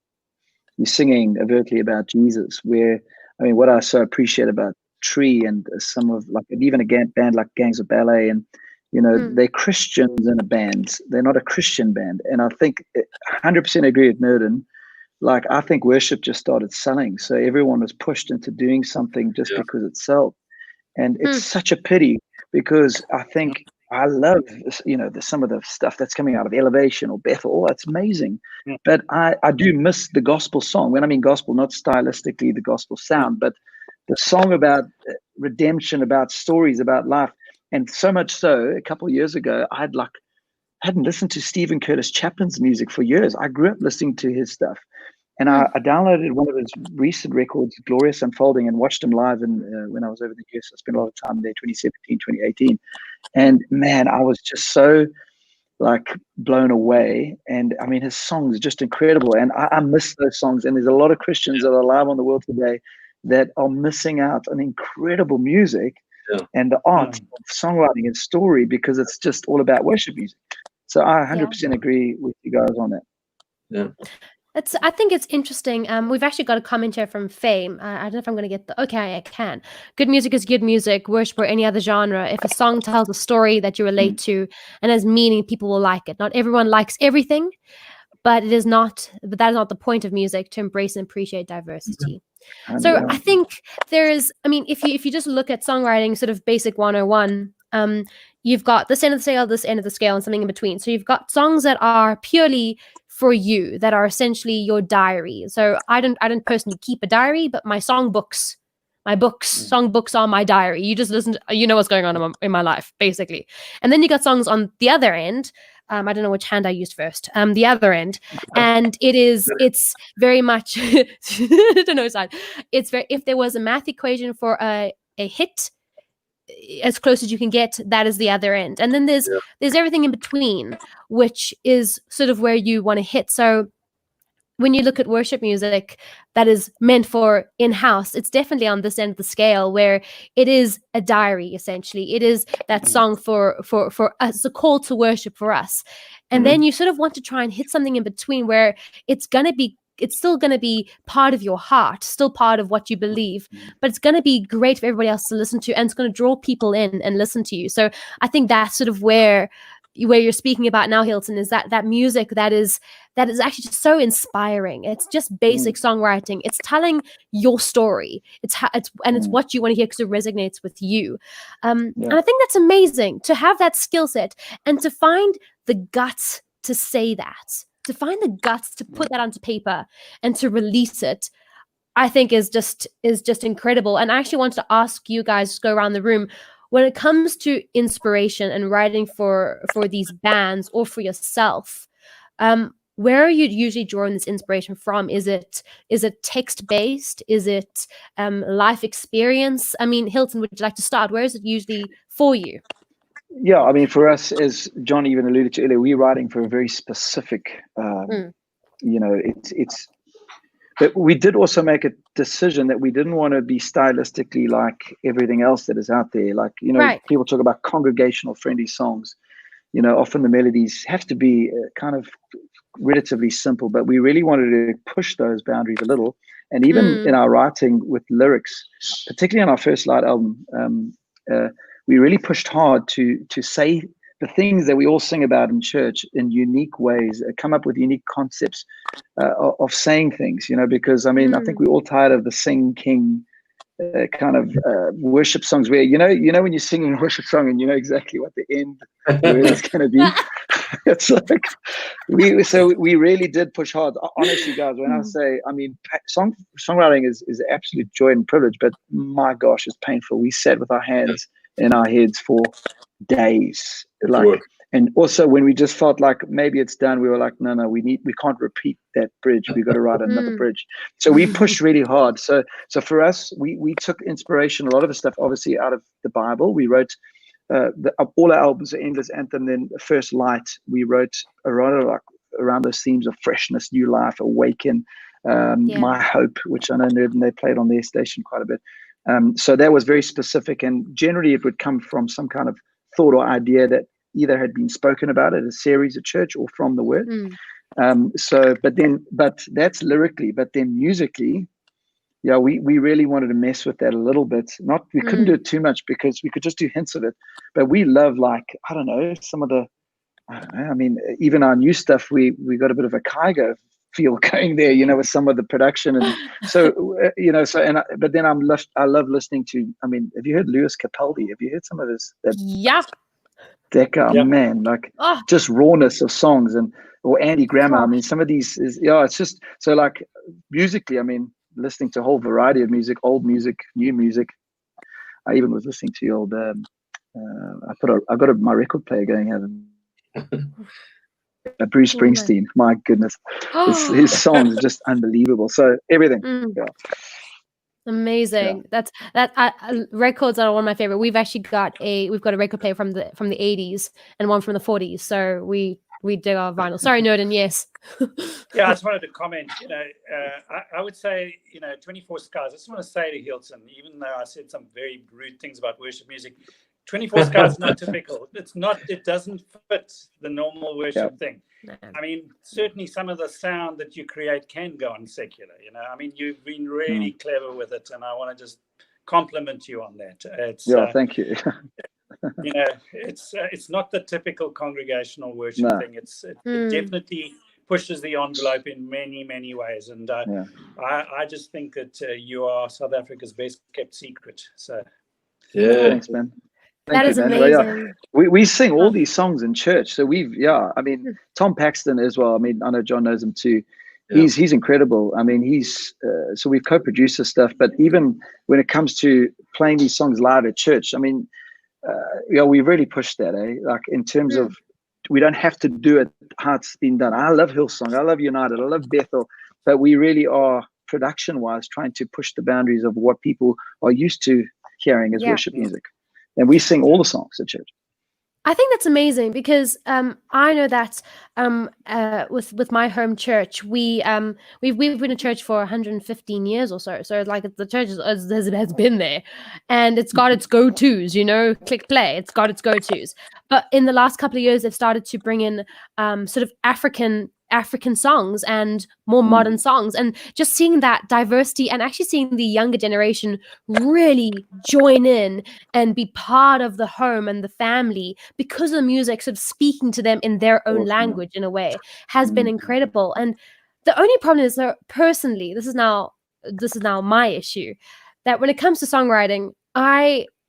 [SPEAKER 4] singing overtly about Jesus. Where, I mean, what I so appreciate about Tree and some of, like, even a band like Gangs of Ballet, and they're Christians in a band. They're not a Christian band. And I think 100% agree with Nurden. Like, I think worship just started selling, so everyone was pushed into doing something just because it sold. And it's such a pity because I think I love, some of the stuff that's coming out of Elevation or Bethel. That's amazing.
[SPEAKER 3] Yeah.
[SPEAKER 4] But I do miss the gospel song. When I mean gospel, not stylistically the gospel sound, but the song about redemption, about stories, about life. And so much so, a couple of years ago, I hadn't listened to Stephen Curtis Chapman's music for years. I grew up listening to his stuff. And I downloaded one of his recent records, Glorious Unfolding, and watched him live when I was over the US. I spent a lot of time there, 2017, 2018. And man, I was just so blown away. And I mean, his songs are just incredible. And I miss those songs. And there's a lot of Christians that are alive on the world today that are missing out on incredible music and the art of songwriting and story, because it's just all about worship music. So I 100% agree with you guys on that.
[SPEAKER 5] Yeah.
[SPEAKER 2] I think it's interesting. We've actually got a comment here from Fame. I don't know if I'm going to get okay, I can. Good music is good music, worship or any other genre. If a song tells a story that you relate to and has meaning, people will like it. Not everyone likes everything, but that is not the point of music, to embrace and appreciate diversity. So I think if you just look at songwriting, sort of basic 101, you've got this end of the scale, this end of the scale, and something in between. So you've got songs that are purely for you, that are essentially your diary. So I don't personally keep a diary, but my song books are my diary. You just listen to, you know what's going on in my life, basically. And then you got songs on the other end. I don't know which hand I used first. The other end, and it's very much I don't know side. It's very, if there was a math equation for a hit, as close as you can get, that is the other end. And then there's everything in between, which is sort of where you want to hit. So when you look at worship music that is meant for in-house, it's definitely on this end of the scale, where it is a diary, essentially. It is that song for us, a call to worship for us. And then you sort of want to try and hit something in between, where it's still going to be part of your heart, still part of what you believe, but it's going to be great for everybody else to listen to, and it's going to draw people in and listen to you. So I think that's sort of where you're speaking about now, Hilton, is that music that is actually just so inspiring. It's just basic songwriting. It's telling your story. It's what you want to hear because it resonates with you. And I think that's amazing to have that skill set and to find the guts to say that. To find the guts to put that onto paper and to release it, I think is just incredible. And I actually wanted to ask you guys, just go around the room, when it comes to inspiration and writing for these bands or for yourself, where are you usually drawing this inspiration from? Is it text based? Is it life experience? I mean, Hilton, would you like to start? Where is it usually for you?
[SPEAKER 4] Yeah, I mean, for us, as John even alluded to earlier, we're writing for a very specific, it's. But we did also make a decision that we didn't want to be stylistically like everything else that is out there. Like, people talk about congregational friendly songs. Often the melodies have to be kind of relatively simple, but we really wanted to push those boundaries a little. And even in our writing with lyrics, particularly on our first Light album, we really pushed hard to say the things that we all sing about in church in unique ways, come up with unique concepts of saying things, because I mean, I think we're all tired of the sing king kind of worship songs where, when you're singing a worship song and you know exactly what the end word is going to be. It's like, we really did push hard. Honestly, guys, when I say, I mean, songwriting is absolute joy and privilege, but my gosh, it's painful. We sat with our hands in our heads for days, and also when we just felt like maybe it's done, we were like, no, we can't repeat that bridge. We've got to write another bridge. So we pushed really hard. So for us, we took inspiration, a lot of the stuff obviously out of the Bible. We wrote all our albums, the Endless Anthem, then First Light, we wrote around those themes of freshness, new life, awaken, My Hope, which I know Nurden, they played on their station quite a bit. So that was very specific, and generally it would come from some kind of thought or idea that either had been spoken about at a series at church or from the Word. But that's lyrically, but then musically, we really wanted to mess with that a little bit. We couldn't do it too much because we could just do hints of it. But we love, some of the, I mean, even our new stuff, we got a bit of a Kygo feel going there, with some of the production. And so, but then I love listening to, I mean, have you heard Lewis Capaldi? Have you heard some of his?
[SPEAKER 2] Yeah.
[SPEAKER 4] That guy,
[SPEAKER 3] Yeah.
[SPEAKER 4] man, like just rawness of songs, or Andy Grammer. I mean, some of these it's just, so like musically, I mean, listening to a whole variety of music, old music, new music. I even was listening to old, I got my record player going here. Bruce Springsteen, my goodness, his songs are just unbelievable. So everything,
[SPEAKER 2] amazing. Records are one of my favorite. We've actually got a record player from the 80s and one from the 40s. So we dig our vinyl. Sorry, Nurden. Yes.
[SPEAKER 3] Yeah, I just wanted to comment. I would say 24 Skies. I just want to say to Hilton, even though I said some very rude things about worship music, 24 Skies is not typical. It's not. It doesn't fit the normal worship thing. I mean, certainly some of the sound that you create can go on secular. I mean, you've been really clever with it, and I want to just compliment you on that. It's,
[SPEAKER 4] thank you.
[SPEAKER 3] It's not the typical congregational worship thing. It definitely pushes the envelope in many, many ways, and I just think that you are South Africa's best kept secret. So,
[SPEAKER 4] thanks, man.
[SPEAKER 2] That is amazing.
[SPEAKER 4] We sing all these songs in church. So I mean, Tom Paxton as well. I mean, I know John knows him too. He's incredible. I mean, so we've co-produced this stuff, but even when it comes to playing these songs live at church, I mean, we really push that, like in terms of, we don't have to do it how it's been done. I love Hillsong, I love United, I love Bethel, but we really are production-wise trying to push the boundaries of what people are used to hearing as worship music. And we sing all the songs at church.
[SPEAKER 2] I think that's amazing because I know that with my home church, we've been a church for 115 years or so. So like the church has been there, and it's got its go-tos. Click play. It's got its go-tos. But in the last couple of years, they've started to bring in sort of African songs and more modern songs, and just seeing that diversity and actually seeing the younger generation really join in and be part of the home and the family because of the music sort of speaking to them in their own language in a way has been incredible. And the only problem is that personally, this is now my issue, that when it comes to songwriting,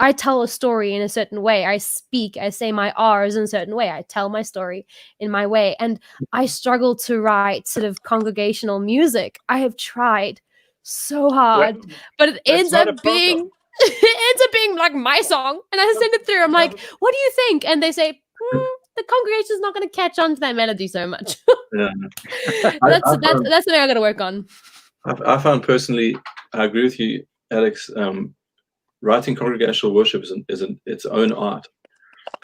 [SPEAKER 2] I tell a story in a certain way. I say my R's in a certain way. I tell my story in my way. And I struggle to write sort of congregational music. I have tried so hard, but it ends up being like my song. And I send it through. I'm like, what do you think? And they say, the congregation is not going to catch on to that melody so much. That's something I got to work on.
[SPEAKER 5] I found personally, I agree with you, Alex. Writing congregational worship is its own art.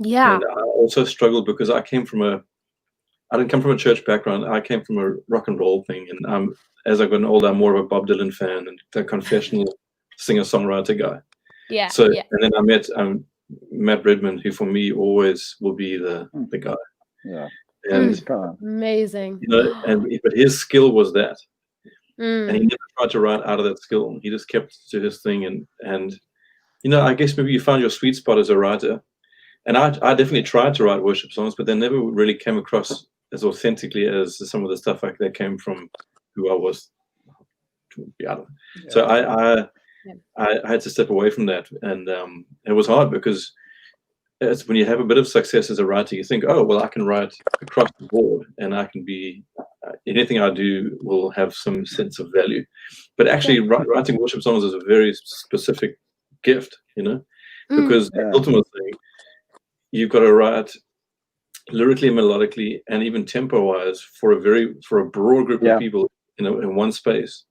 [SPEAKER 5] Yeah. And I also struggled because I didn't come from a church background. I came from a rock and roll thing. And as I've gotten older, I'm more of a Bob Dylan fan and the confessional singer-songwriter guy.
[SPEAKER 2] Yeah.
[SPEAKER 5] So, and then I met Matt Redmond, who for me always will be the guy.
[SPEAKER 4] Yeah.
[SPEAKER 5] And
[SPEAKER 2] amazing.
[SPEAKER 5] But his skill was that. And he never tried to write out of that skill. He just kept to his thing. And I guess maybe you found your sweet spot as a writer. And I definitely tried to write worship songs, but they never really came across as authentically as some of the stuff like that came from who I was. So I had to step away from that. And it was hard because it's when you have a bit of success as a writer, you think, oh, well, I can write across the board and I can be, anything I do will have some sense of value. But actually writing worship songs is a very specific gift, because ultimately you've got to write lyrically, melodically, and even tempo-wise for a broad group of people in one space.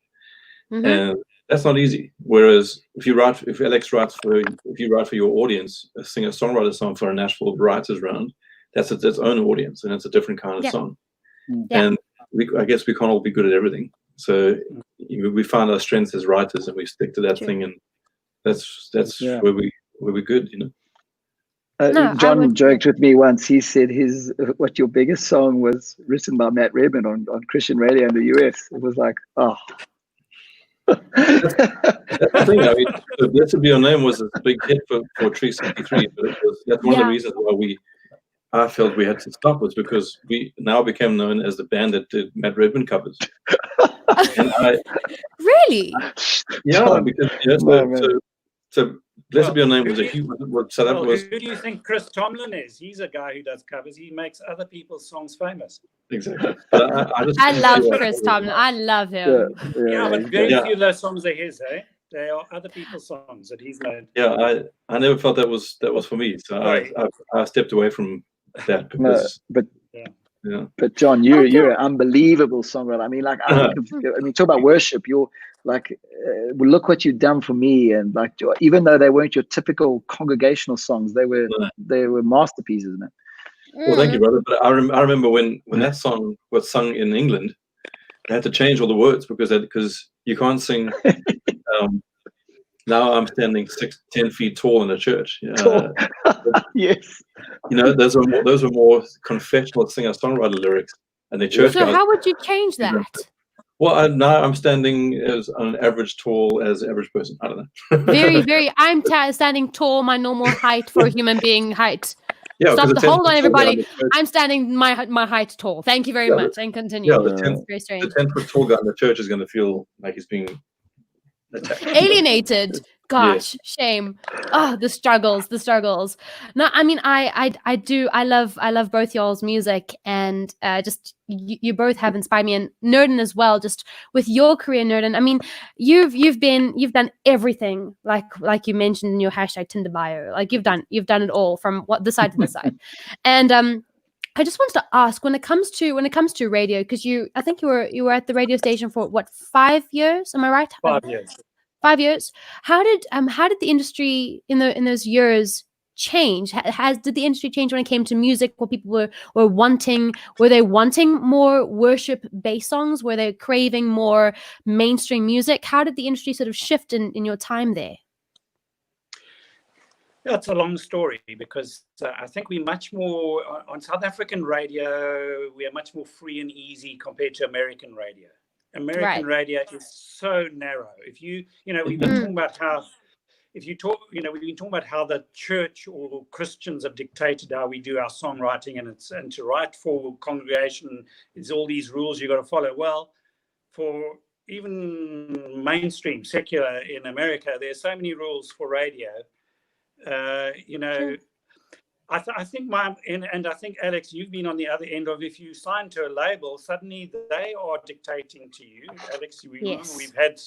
[SPEAKER 5] And that's not easy. Whereas if you write for your audience, a singer-songwriter song for a Nashville Writers Round, that's its own audience and it's a different kind of song. And I guess we can't all be good at everything. So we find our strengths as writers and we stick to that thing, and that's where we're good,
[SPEAKER 4] John joked with me once. He said what your biggest song was written by Matt Redmond on Christian radio in the US. It was like, oh.
[SPEAKER 5] That's the thing. I mean, Blessed Be Your Name was a big hit for Tree 63, but that's one of the reasons why I felt we had to stop was because we now became known as the band that did Matt Redman covers. And
[SPEAKER 2] Really?
[SPEAKER 5] because so Blessed Be Your Name was a huge. So that was.
[SPEAKER 3] Who do you think Chris Tomlin is? He's a guy who does covers. He makes other people's songs famous.
[SPEAKER 5] Exactly. But
[SPEAKER 2] I love Chris Tomlin. I love him.
[SPEAKER 3] But very few of those songs are his, eh? They are other people's songs that he's made.
[SPEAKER 5] Yeah, I never felt that was for me. So I stepped away from that because.
[SPEAKER 4] But John, you're an unbelievable songwriter. I mean, like, talk about worship. You're like, look what you've done for me, and like, even though they weren't your typical congregational songs, they were masterpieces, man.
[SPEAKER 5] Well, thank you, brother. But I remember when that song was sung in England, they had to change all the words because you can't sing. Now I'm standing 10 feet tall in a church.
[SPEAKER 4] Yes.
[SPEAKER 5] Those were more confessional singer-songwriter lyrics, and the church.
[SPEAKER 2] So how would you change that?
[SPEAKER 5] Well, now I'm standing as an average tall as average person. I don't know.
[SPEAKER 2] Very, very. I'm standing tall, my normal height for a human being height.
[SPEAKER 5] Yeah.
[SPEAKER 2] Hold on, everybody. I'm standing my height tall. Thank you very much. And continue.
[SPEAKER 5] Yeah,
[SPEAKER 2] very strange.
[SPEAKER 5] The 10-foot tall guy in the church is going to feel like he's being attacked.
[SPEAKER 2] Alienated. Gosh, shame. Oh, the struggles. No, I mean, I love both y'all's music, and just you both have inspired me, and Nurden as well. Just with your career, Nurden. I mean, you've done everything, like you mentioned in your hashtag Tinder bio. Like you've done it all from this side to this side, and I just wanted to ask when it comes to radio, because I think you were at the radio station for what, 5 years? Am I right?
[SPEAKER 3] 5 years.
[SPEAKER 2] 5 years. How did the industry in those years change? Did the industry change when it came to music? What people were wanting? Were they wanting more worship-based songs? Were they craving more mainstream music? How did the industry sort of shift in your time there?
[SPEAKER 3] Yeah, it's a long story because I think we're much more on South African radio. We are much more free and easy compared to American radio. American radio is so narrow. If we've been talking about how, we've been talking about how the church or Christians have dictated how we do our songwriting, and to write for congregation is all these rules you got to follow. Well, for even mainstream secular in America, there's so many rules for radio. I think I think Alex, you've been on the other end of, if you sign to a label, suddenly they are dictating to you. Alex,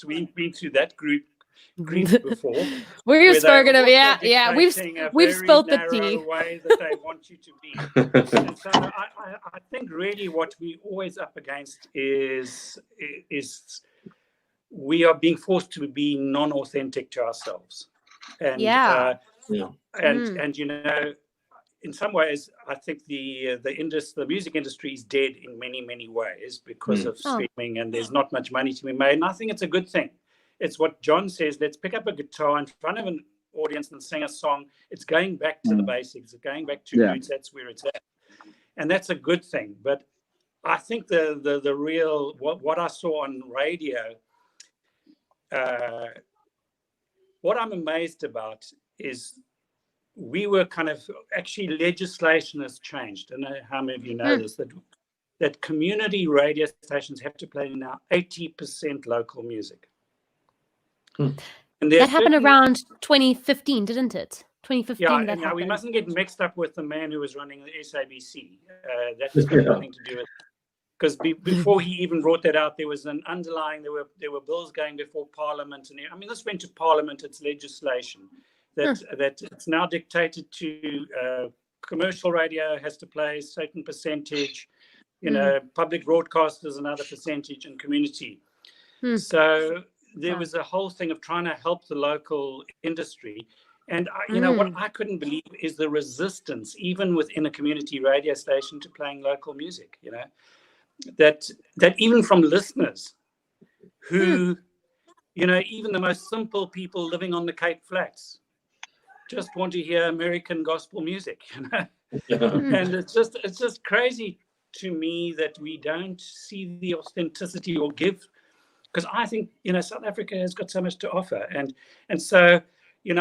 [SPEAKER 3] we've been through that grief before.
[SPEAKER 2] We've spoken of we've spilled the tea.
[SPEAKER 3] Way that they want you to be. And so I think really what we always up against is we are being forced to be non-authentic to ourselves. And in some ways, I think the music industry is dead in many, many ways because of streaming, and there's not much money to be made. And I think it's a good thing. It's what John says. Let's pick up a guitar in front of an audience and sing a song. It's going back to the basics. It's going back to roots. That's where it's at, and that's a good thing. But I think the real what I saw on radio, what I'm amazed about is, we were actually legislation has changed. I don't know how many of you know this, that community radio stations have to play now 80% local music.
[SPEAKER 2] And that happened around 2015, didn't it? 2015.
[SPEAKER 3] Yeah, and we mustn't get mixed up with the man who was running the SABC. That has got nothing to do with it. Because before he even brought that out, there was an underlying, there were bills going before Parliament. And I mean, this went to Parliament, it's legislation. That it's now dictated to commercial radio has to play a certain percentage, public broadcasters another percentage, and community. So there was a whole thing of trying to help the local industry. And what I couldn't believe is the resistance, even within a community radio station, to playing local music. That even from listeners who, even the most simple people living on the Cape Flats, just want to hear American gospel music, and it's just crazy to me that we don't see the authenticity or give, because I think South Africa has got so much to offer, and so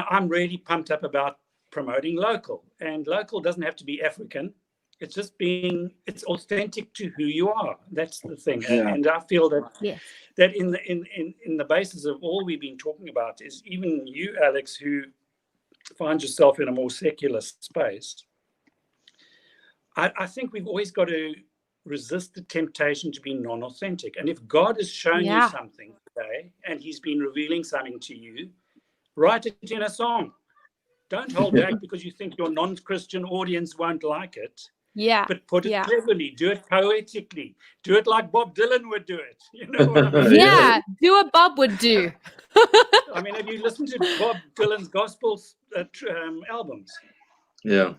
[SPEAKER 3] I'm really pumped up about promoting local, and local doesn't have to be African. it's just it's authentic to who you are. That's the thing.
[SPEAKER 4] Yeah.
[SPEAKER 3] And I feel that
[SPEAKER 2] Yes.
[SPEAKER 3] that in the basis of all we've been talking about is even you, Alex, who find yourself in a more secular space. I think we've always got to resist the temptation to be non-authentic. And if God has shown you something today and he's been revealing something to you, write it in a song. Don't hold back because you think your non-Christian audience won't like it.
[SPEAKER 2] Yeah.
[SPEAKER 3] But put it cleverly, do it poetically, do it like Bob Dylan would do it. You know what I mean?
[SPEAKER 2] Yeah. Do what Bob would do.
[SPEAKER 3] I mean, have you listened to Bob Dylan's gospel albums?
[SPEAKER 5] Yeah.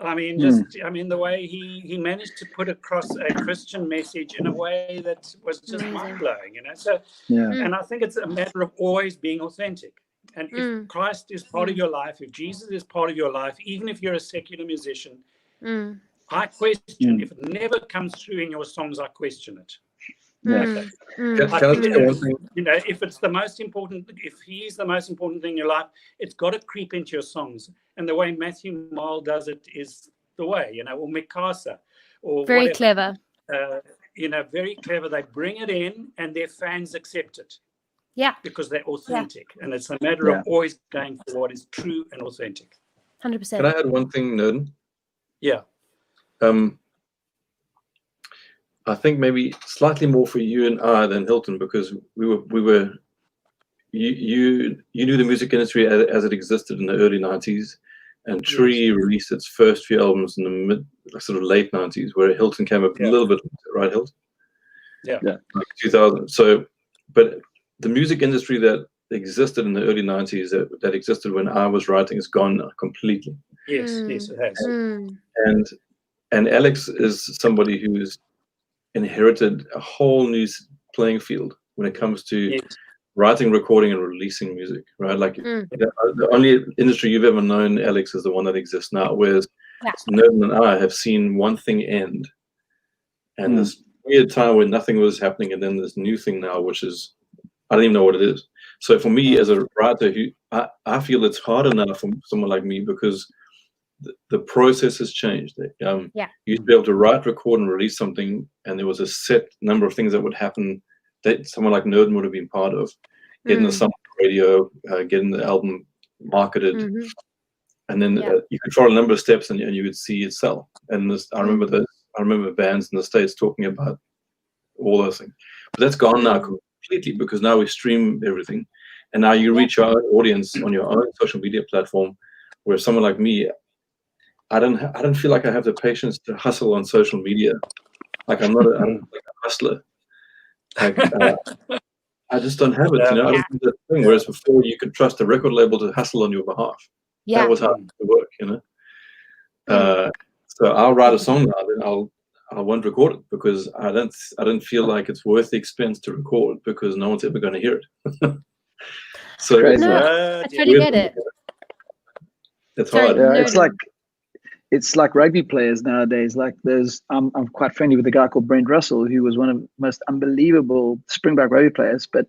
[SPEAKER 3] I mean, I mean, the way he managed to put across a Christian message in a way that was just mind-blowing, you know. So, and I think it's a matter of always being authentic. And if Christ is part of your life, if Jesus is part of your life, even if you're a secular musician, I question if it never comes through in your songs. I question it.
[SPEAKER 5] Can I say one thing?
[SPEAKER 3] You know, if it's the most important, if he's the most important thing in your life, it's got to creep into your songs. And the way Matthew Marl does it is the way, you know, or Mikasa, or
[SPEAKER 2] Very
[SPEAKER 3] whatever.
[SPEAKER 2] clever.
[SPEAKER 3] You know, very clever. They bring it in, and their fans accept it.
[SPEAKER 2] Yeah.
[SPEAKER 3] Because they're authentic, and it's a matter of always going for what is true and authentic.
[SPEAKER 2] 100%.
[SPEAKER 5] Can I add one thing, Nurden?
[SPEAKER 3] Yeah.
[SPEAKER 5] I think maybe slightly more for you and I than Hilton, because you knew the music industry as it existed in the early 90s, and Tree released its first few albums in the sort of late 90s, where Hilton came up a little bit later, right, Hilton?
[SPEAKER 3] Yeah.
[SPEAKER 5] Like 2000. So, but the music industry that existed in the early 90s, that existed when I was writing, is gone now completely.
[SPEAKER 3] Yes, yes, it has.
[SPEAKER 5] And Alex is somebody who's inherited a whole new playing field when it comes to writing, recording, and releasing music, right? Like the only industry you've ever known, Alex, is the one that exists now, whereas Nurden and I have seen one thing end, and this weird time where nothing was happening, and then this new thing now, which is, I don't even know what it is. So for me as a writer, I feel it's harder now for someone like me, because the process has changed. You used to be able to write, record, and release something, and there was a set number of things that would happen that someone like Nurden would have been part of. Getting the song on the radio, getting the album marketed, and then you could follow a number of steps, and you would see it sell. And I remember bands in the States talking about all those things. But that's gone now completely, because now we stream everything, and now you reach our audience on your own social media platform. Where someone like me, I don't feel like I have the patience to hustle on social media. Like I'm not a hustler. Like I just don't have it. You know, I don't do that thing. Whereas before, you could trust a record label to hustle on your behalf. That was how it worked. You know. So I'll write a song now, then I won't record it, because I don't feel like it's worth the expense to record, because no one's ever going to hear it. So
[SPEAKER 2] I totally get it.
[SPEAKER 5] It's hard.
[SPEAKER 4] Yeah, it's like rugby players nowadays. Like I'm quite friendly with a guy called Brent Russell, who was one of the most unbelievable Springbok rugby players, but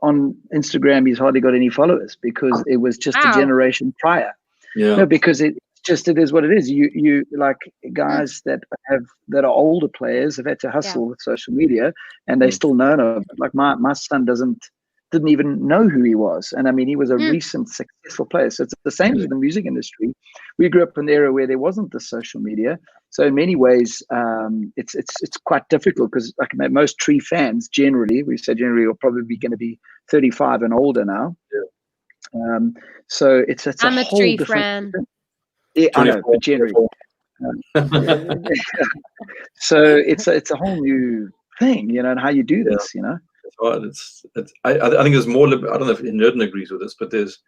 [SPEAKER 4] on Instagram he's hardly got any followers, because it was just a generation prior. No, because it is what it is. You like guys that are older players have had to hustle with social media, and they still know. Like my son didn't even know who he was, and I mean, he was a recent successful player. So it's the same as the music industry. We grew up in an era where there wasn't the social media, so in many ways it's quite difficult, because like most Tree fans generally are probably going to be 35 and older now. So it's
[SPEAKER 2] I'm
[SPEAKER 4] a
[SPEAKER 2] a
[SPEAKER 4] whole
[SPEAKER 2] Tree
[SPEAKER 4] different
[SPEAKER 2] fan.
[SPEAKER 4] Yeah, I know, but generally. So it's a whole new thing, you know, and how you do this, you know.
[SPEAKER 5] I think there's more. I don't know if Nurden agrees with this, but there's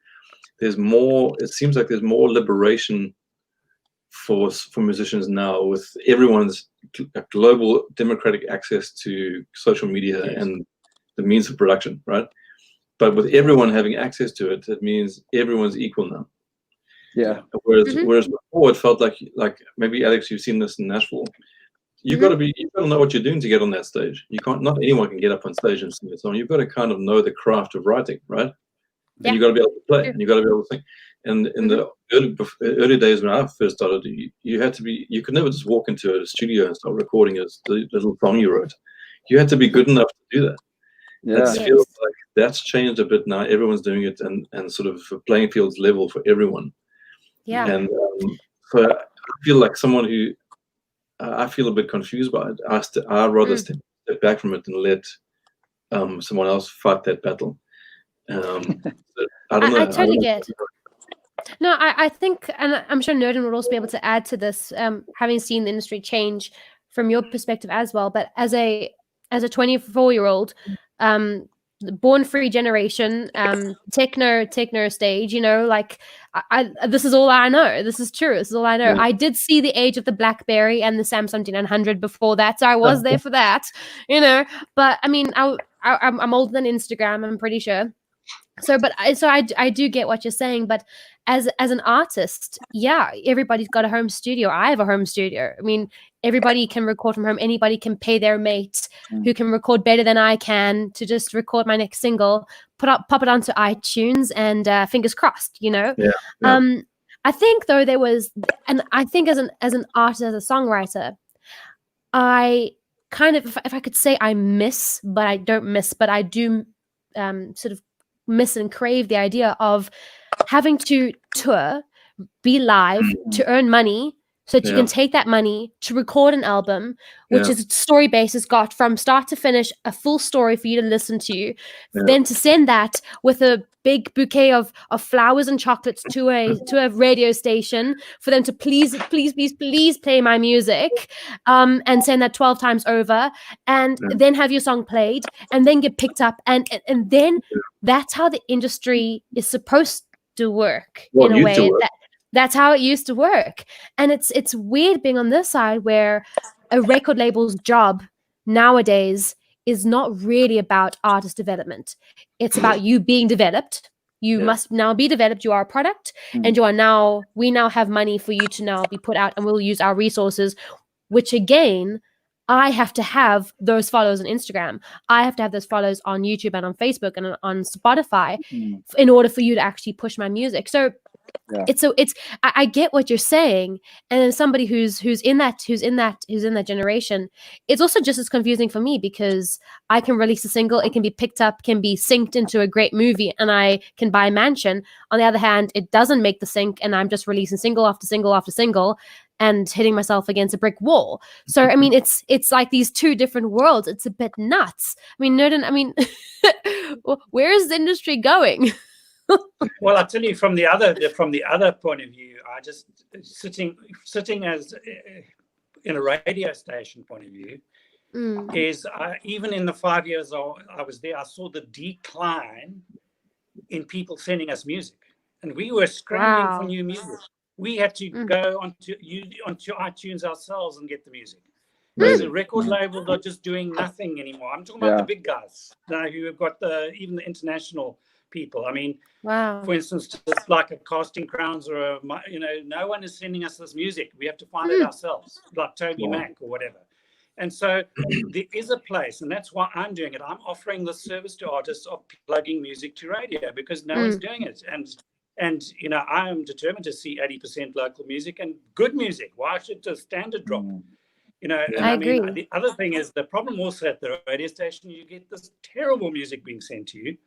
[SPEAKER 5] more. It seems like there's more liberation for musicians now, with everyone's global democratic access to social media and the means of production, right? But with everyone having access to it, it means everyone's equal now.
[SPEAKER 4] Yeah.
[SPEAKER 5] Whereas before, it felt like maybe Alex, you've seen this in Nashville. You've got to know what you're doing to get on that stage. You can't. Not anyone can get up on stage and sing a song. You've got to kind of know the craft of writing, right? And you've got to be able to play, and you've got to be able to sing. And in the early days when I first started, you could never just walk into a studio and start recording a little song you wrote. You had to be good enough to do that.
[SPEAKER 4] Yeah.
[SPEAKER 5] It feels like that's changed a bit now. Everyone's doing it, and sort of the playing field's level for everyone.
[SPEAKER 2] Yeah.
[SPEAKER 5] And so I feel like someone who I feel a bit confused by it. I'd rather step back from it and let someone else fight that battle. I don't know.
[SPEAKER 2] I totally get. No, I think, and I'm sure Nurden would also be able to add to this, having seen the industry change from your perspective as well. But as a 24-year-old, born free generation, techno stage, you know, like I this is all I know. This is true. This is all I know.
[SPEAKER 5] Yeah.
[SPEAKER 2] I did see the age of the BlackBerry and the Samsung 900 before that, so I was there for that, you know. But I mean, I'm older than Instagram, I'm pretty sure. So I do get what you're saying, but as an artist, yeah, everybody's got a home studio. I have a home studio. I mean, everybody can record from home. Anybody can pay their mate who can record better than I can to just record my next single, pop it onto iTunes, and fingers crossed, you know.
[SPEAKER 5] Yeah.
[SPEAKER 2] I think though and I think as an artist, as a songwriter, I kind of, if I could say I miss, but I don't miss, but I do sort of miss and crave the idea of having to tour, be live, to earn money, so that you can take that money to record an album, which is story based, has got from start to finish a full story for you to listen to, then to send that with a big bouquet of flowers and chocolates to a radio station for them to please play my music, and send that 12 times over, and then have your song played and then get picked up, and then that's how the industry is supposed to work, in a way. That's how it used to work. And it's weird being on this side where a record label's job nowadays is not really about artist development. It's about you being developed. You must now be developed. You are a product, and we now have money for you to now be put out, and we'll use our resources, which again, I have to have those follows on Instagram. I have to have those follows on YouTube and on Facebook and on Spotify in order for you to actually push my music. So I get what you're saying, and then somebody who's in that generation, it's also just as confusing for me, because I can release a single, it can be picked up, can be synced into a great movie, and I can buy a mansion. On the other hand, it doesn't make the sync, and I'm just releasing single after single after single and hitting myself against a brick wall. So I mean, it's like these two different worlds. It's a bit nuts. I mean, Nurden, where is the industry going?
[SPEAKER 3] Well, I'll tell you from the other point of view. I just sitting as in a radio station point of view, is even in the 5 years I was there, I saw the decline in people sending us music, and we were scrambling for new music. We had to go onto iTunes ourselves and get the music. The record labels are just doing nothing anymore. I'm talking about the big guys now, who have got even the international people. I mean, for instance, just like a Casting Crowns or no one is sending us this music. We have to find it ourselves, like Toby Mac or whatever. And so there is a place, and that's why I'm doing it. I'm offering the service to artists of plugging music to radio, because no one's doing it. And I am determined to see 80% local music and good music. Why should the standard drop? And I agree. Mean, the other thing is, the problem also at the radio station, you get this terrible music being sent to you.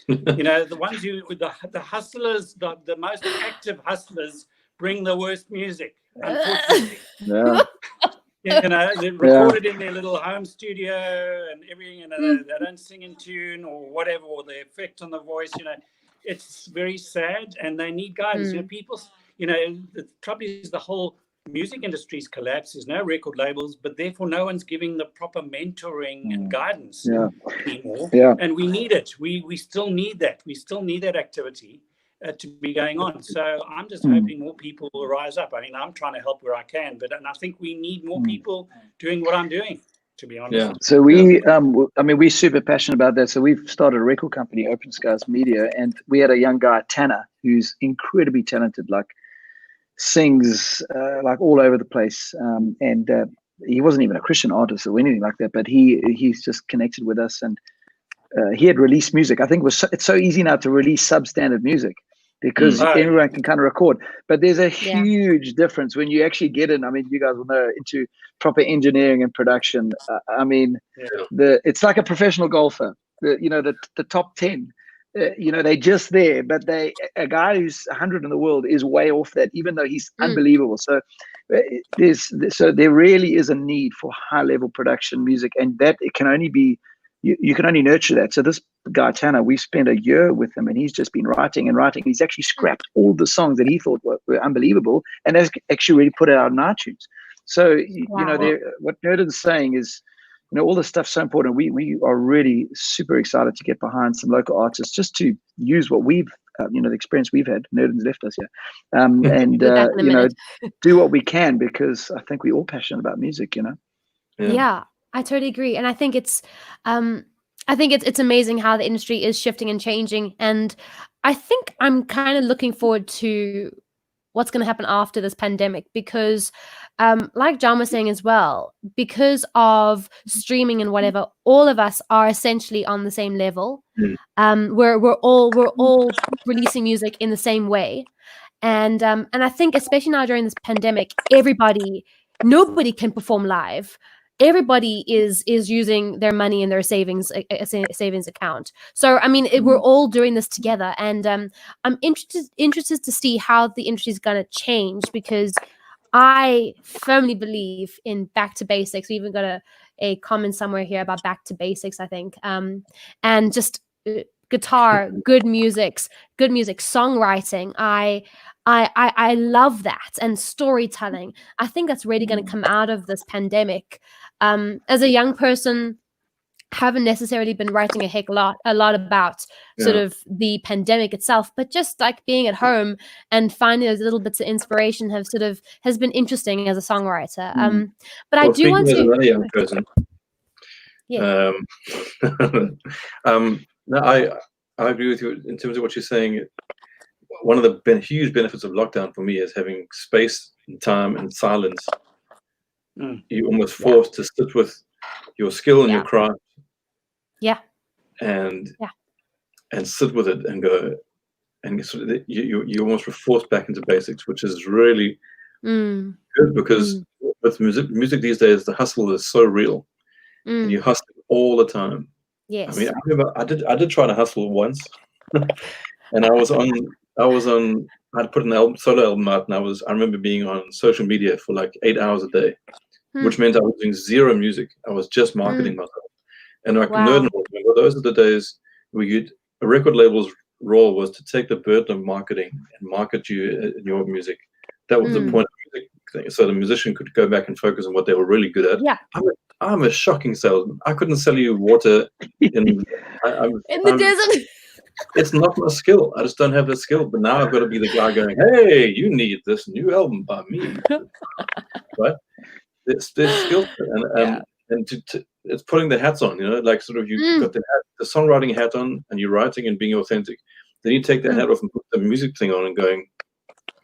[SPEAKER 3] The ones the hustlers, the most active hustlers bring the worst music, unfortunately. They record it in their little home studio and everything, and they don't sing in tune or whatever, or the effect on the voice. It's very sad, and they need guidance. People, the trouble is the whole music industry's collapse. There's no record labels, but therefore no one's giving the proper mentoring and guidance anymore. And we need it. We still need that. We still need that activity to be going on. So I'm just hoping more people will rise up. I mean, I'm trying to help where I can, and I think we need more people doing what I'm doing, to be honest.
[SPEAKER 4] So we're super passionate about that. So we've started a record company, Open Skies Media, and we had a young guy, Tanner, who's incredibly talented, like sings like all over the place, and he wasn't even a Christian artist or anything like that, but he's just connected with us, and he had released music. I think it's so easy now to release substandard music, because everyone can kind of record. But there's a
[SPEAKER 2] Yeah.
[SPEAKER 4] huge difference when you actually get in. I mean, you guys will know, into proper engineering and production. I mean, it's like a professional golfer. The top 10. They're just there, but a guy who's 100 in the world is way off that, even though he's unbelievable. So there really is a need for high level production music, and that it can only be, you can only nurture that. So this guy Tanner, we spent a year with him, and he's just been writing and writing. He's actually scrapped all the songs that he thought were unbelievable, and has actually really put it out on iTunes. So what Nurden's saying is, all this stuff's so important. We are really super excited to get behind some local artists, just to use what we've, the experience we've had. Nurden's left us here, and do what we can, because I think we're all passionate about music.
[SPEAKER 2] Yeah, I totally agree, and I think it's amazing how the industry is shifting and changing, and I think I'm kind of looking forward to what's going to happen after this pandemic, because like John was saying as well, because of streaming and whatever, all of us are essentially on the same level. We're all releasing music in the same way, and I think especially now during this pandemic, nobody can perform live. Everybody is using their money in their savings account. So I mean, we're all doing this together, and I'm interested to see how the industry is going to change, because I firmly believe in back to basics. We even got a comment somewhere here about back to basics, I think, and just guitar, good music, songwriting. I love that, and storytelling. I think that's really going to come out of this pandemic. As a young person, haven't necessarily been writing a lot about sort of the pandemic itself, but just like being at home and finding those little bits of inspiration has been interesting as a songwriter. But I do want to.
[SPEAKER 5] As another young person.
[SPEAKER 2] Yeah.
[SPEAKER 5] No, I agree with you in terms of what you're saying. One of the huge benefits of lockdown for me is having space and time and silence. You're almost forced to sit with your skill and your craft. And sit with it and go, and sort of you almost were forced back into basics, which is really good, because with music these days, the hustle is so real, and you hustle all the time.
[SPEAKER 2] Yes.
[SPEAKER 5] I mean, I remember I did try to hustle once, and I'd put an solo album out, and I remember being on social media for like 8 hours a day, which meant I was doing zero music. I was just marketing myself. And like Nurden, those are the days where a record label's role was to take the burden of marketing and market you in your music. That was the point of music thing. So the musician could go back and focus on what they were really good at.
[SPEAKER 2] Yeah.
[SPEAKER 5] I'm a shocking salesman. I couldn't sell you water in
[SPEAKER 2] the desert.
[SPEAKER 5] It's not my skill. I just don't have the skill. But now I've got to be the guy going, hey, you need this new album by me. Right? It's skill set. And it's putting the hats on, like sort of you've got the songwriting hat on, and you're writing and being authentic. Then you take that hat off and put the music thing on and going,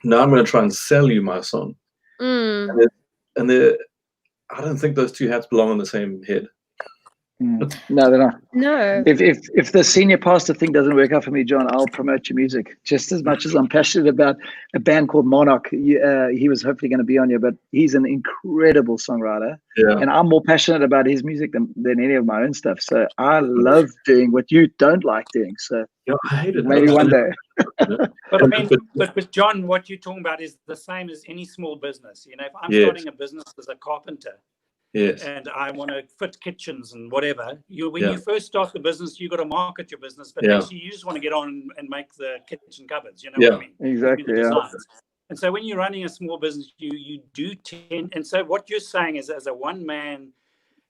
[SPEAKER 5] now I'm going to try and sell you my song. And I don't think those two hats belong on the same head.
[SPEAKER 4] No, they're not.
[SPEAKER 2] No.
[SPEAKER 4] If the senior pastor thing doesn't work out for me, John, I'll promote your music just as much as I'm passionate about a band called Monarch. He was hopefully going to be on here, but he's an incredible songwriter. And I'm more passionate about his music than any of my own stuff. So I love doing what you don't like doing. So
[SPEAKER 5] I hate it.
[SPEAKER 4] Maybe one day.
[SPEAKER 3] But I mean, but John, what you're talking about is the same as any small business. If I'm starting a business as a carpenter, and I want to fit kitchens and whatever. When you first start the business, you got to market your business, but actually you just want to get on and make the kitchen cupboards. You know what I mean?
[SPEAKER 4] Exactly.
[SPEAKER 3] And so when you're running a small business, you do tend. And so what you're saying is, as a one-man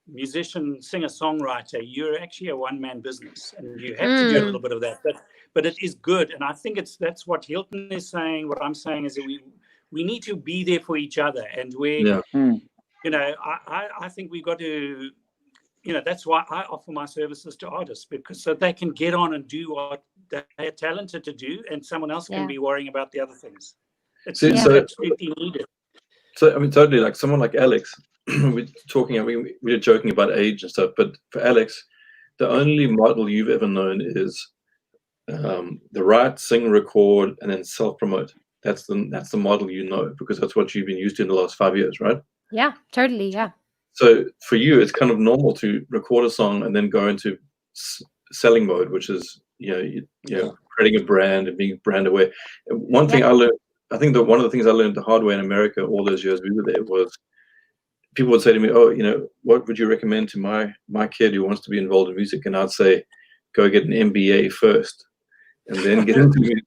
[SPEAKER 3] musician, singer, songwriter, you're actually a one-man business, and you have to do a little bit of that. But it is good, and I think that's what Hilton is saying. What I'm saying is that we need to be there for each other, and I think we've got to, that's why I offer my services to artists, because so they can get on and do what they're talented to do, and someone else can be worrying about the other things. It's absolutely needed.
[SPEAKER 5] So, I mean, totally, like someone like Alex, we're joking about age and stuff, but for Alex, the only model you've ever known is write, sing, record, and then self-promote. That's the model, you know, because that's what you've been used to in the last 5 years, right?
[SPEAKER 2] Yeah, totally. Yeah.
[SPEAKER 5] So for you, it's kind of normal to record a song and then go into selling mode, which is creating a brand and being brand aware. One thing I learned, I think that one of the things I learned the hard way in America all those years we were there was people would say to me, "Oh, what would you recommend to my kid who wants to be involved in music?" And I'd say, "Go get an MBA first, and then get into music,"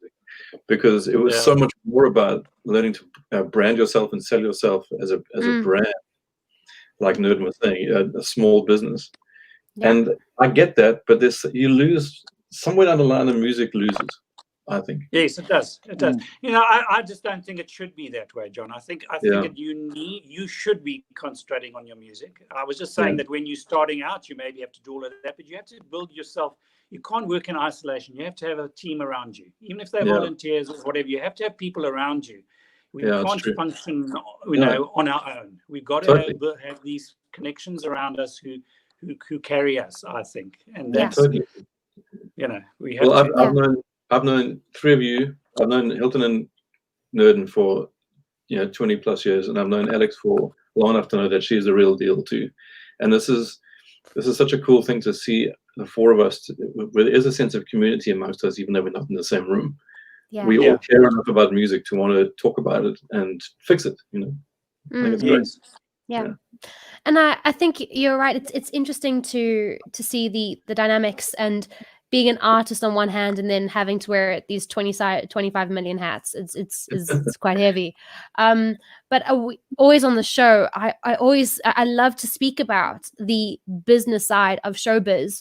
[SPEAKER 5] because it was so much more about learning to brand yourself and sell yourself as a brand, like Nurden was saying, a small business. Yeah. And I get that, but you lose somewhere down the line. The music loses, I think.
[SPEAKER 3] Yes, it does. It does. I just don't think it should be that way, John. I think that you should be concentrating on your music. I was just saying that when you're starting out, you maybe have to do all of that, but you have to build yourself. You can't work in isolation. You have to have a team around you, even if they're volunteers or whatever. You have to have people around you. We can't function, on our own. We've got to have these connections around us who carry us, I think, and that's we have.
[SPEAKER 5] Well, I've known three of you. I've known Hilton and Nurden for 20 plus years, and I've known Alex for long enough to know that she's the real deal too. And this is such a cool thing to see the four of us, where there is a sense of community amongst us, even though we're not in the same room. Yeah. We all care enough about music to want to talk about it and fix it. I think it's great.
[SPEAKER 2] Yeah. And I think you're right. It's interesting to see the dynamics and being an artist on one hand and then having to wear these 25 million hats. It's quite heavy. But always on the show, I love to speak about the business side of showbiz,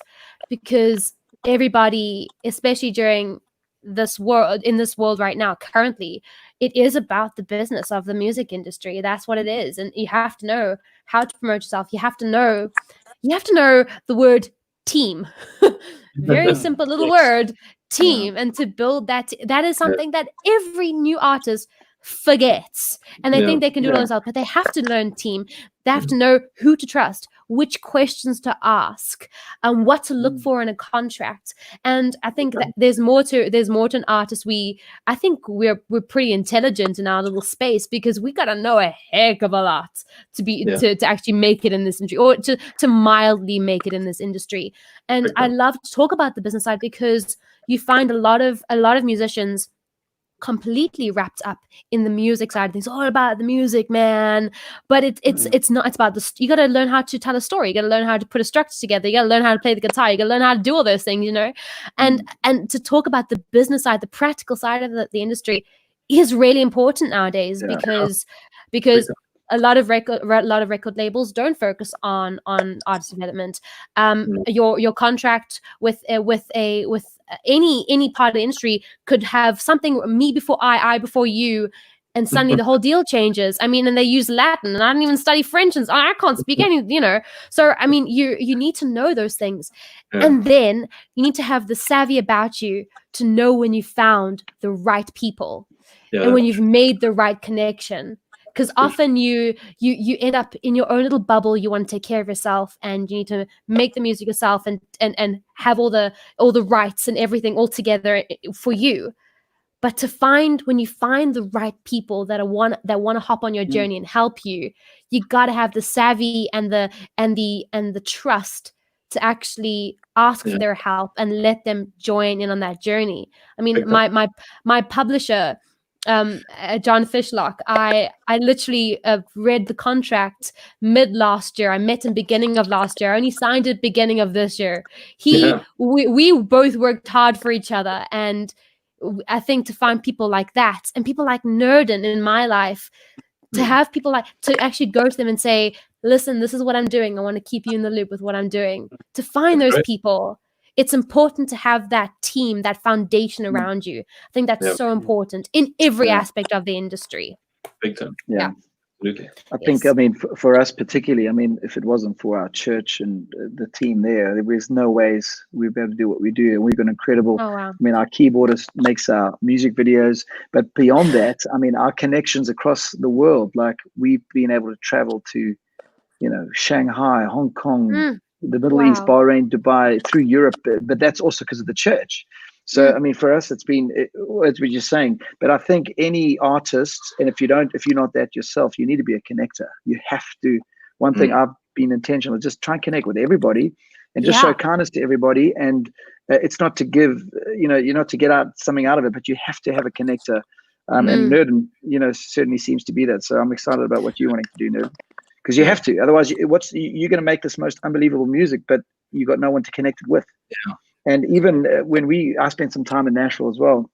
[SPEAKER 2] because everybody, especially during in this world right now, currently, it is about the business of the music industry. That's what it is. And you have to know how to promote yourself. You have to know the word team. Very simple little word, team. And to build that is something that every new artist forgets, and they think they can do it on themselves, but they have to learn team. They have to know who to trust, which questions to ask, and what to look for in a contract. And I think that there's more to an artist. I think we're pretty intelligent in our little space, because we gotta know a heck of a lot to actually make it in this industry, or to mildly make it in this industry. And I love to talk about the business side, because you find a lot of musicians completely wrapped up in the music side of things. All about the music, man. But it's not. It's about you got to learn how to tell a story. You got to learn how to put a structure together. You got to learn how to play the guitar. You got to learn how to do all those things, And to talk about the business side, the practical side of the industry, is really important nowadays, because a lot of record labels don't focus on artist development. Your contract with any part of the industry could have something, me before I before you, and suddenly the whole deal changes. I mean, and they use Latin, and I don't even study French, and I can't speak any, So I mean, you need to know those things, and then you need to have the savvy about you to know when you found the right people, and when you've made the right connection. Because often you end up in your own little bubble. You want to take care of yourself, and you need to make the music yourself, and have all the rights and everything all together for you. But when you find the right people that want to hop on your journey and help you, you got to have the savvy and the trust to actually ask for their help and let them join in on that journey. I mean, my publisher, John Fishlock, I literally read the contract mid last year. I met him beginning of last year. I only signed it beginning of this year. We both worked hard for each other, and I think to find people like that, and people like Nurden in my life, to have people to actually go to them and say, listen, this is what I'm doing. I want to keep you in the loop with what I'm doing. To find those people, it's important to have that team, that foundation around you. I think that's so important in every aspect of the industry.
[SPEAKER 5] Big time.
[SPEAKER 4] Yeah.
[SPEAKER 5] Absolutely.
[SPEAKER 4] I think, I mean, for us particularly, I mean, if it wasn't for our church and the team there was no ways we'd be able to do what we do. And we've got incredible, I mean, our keyboardist makes our music videos, but beyond that, I mean, our connections across the world, like we've been able to travel to, Shanghai, Hong Kong, the Middle East, Bahrain, Dubai, through Europe, but that's also because of the church. So I mean, for us, it's been as we're just saying. But I think any artist, and if you're not that yourself, you need to be a connector. You have to. One thing I've been intentional, just try and connect with everybody, and just show kindness to everybody. And it's not to give, you're not to get something out of it, but you have to have a connector. And Nurden, certainly seems to be that. So I'm excited about what you're wanting to do, Nurden, because you have to. Otherwise, you're going to make this most unbelievable music, but you got no one to connect it with.
[SPEAKER 5] Yeah.
[SPEAKER 4] And even when I spent some time in Nashville as well,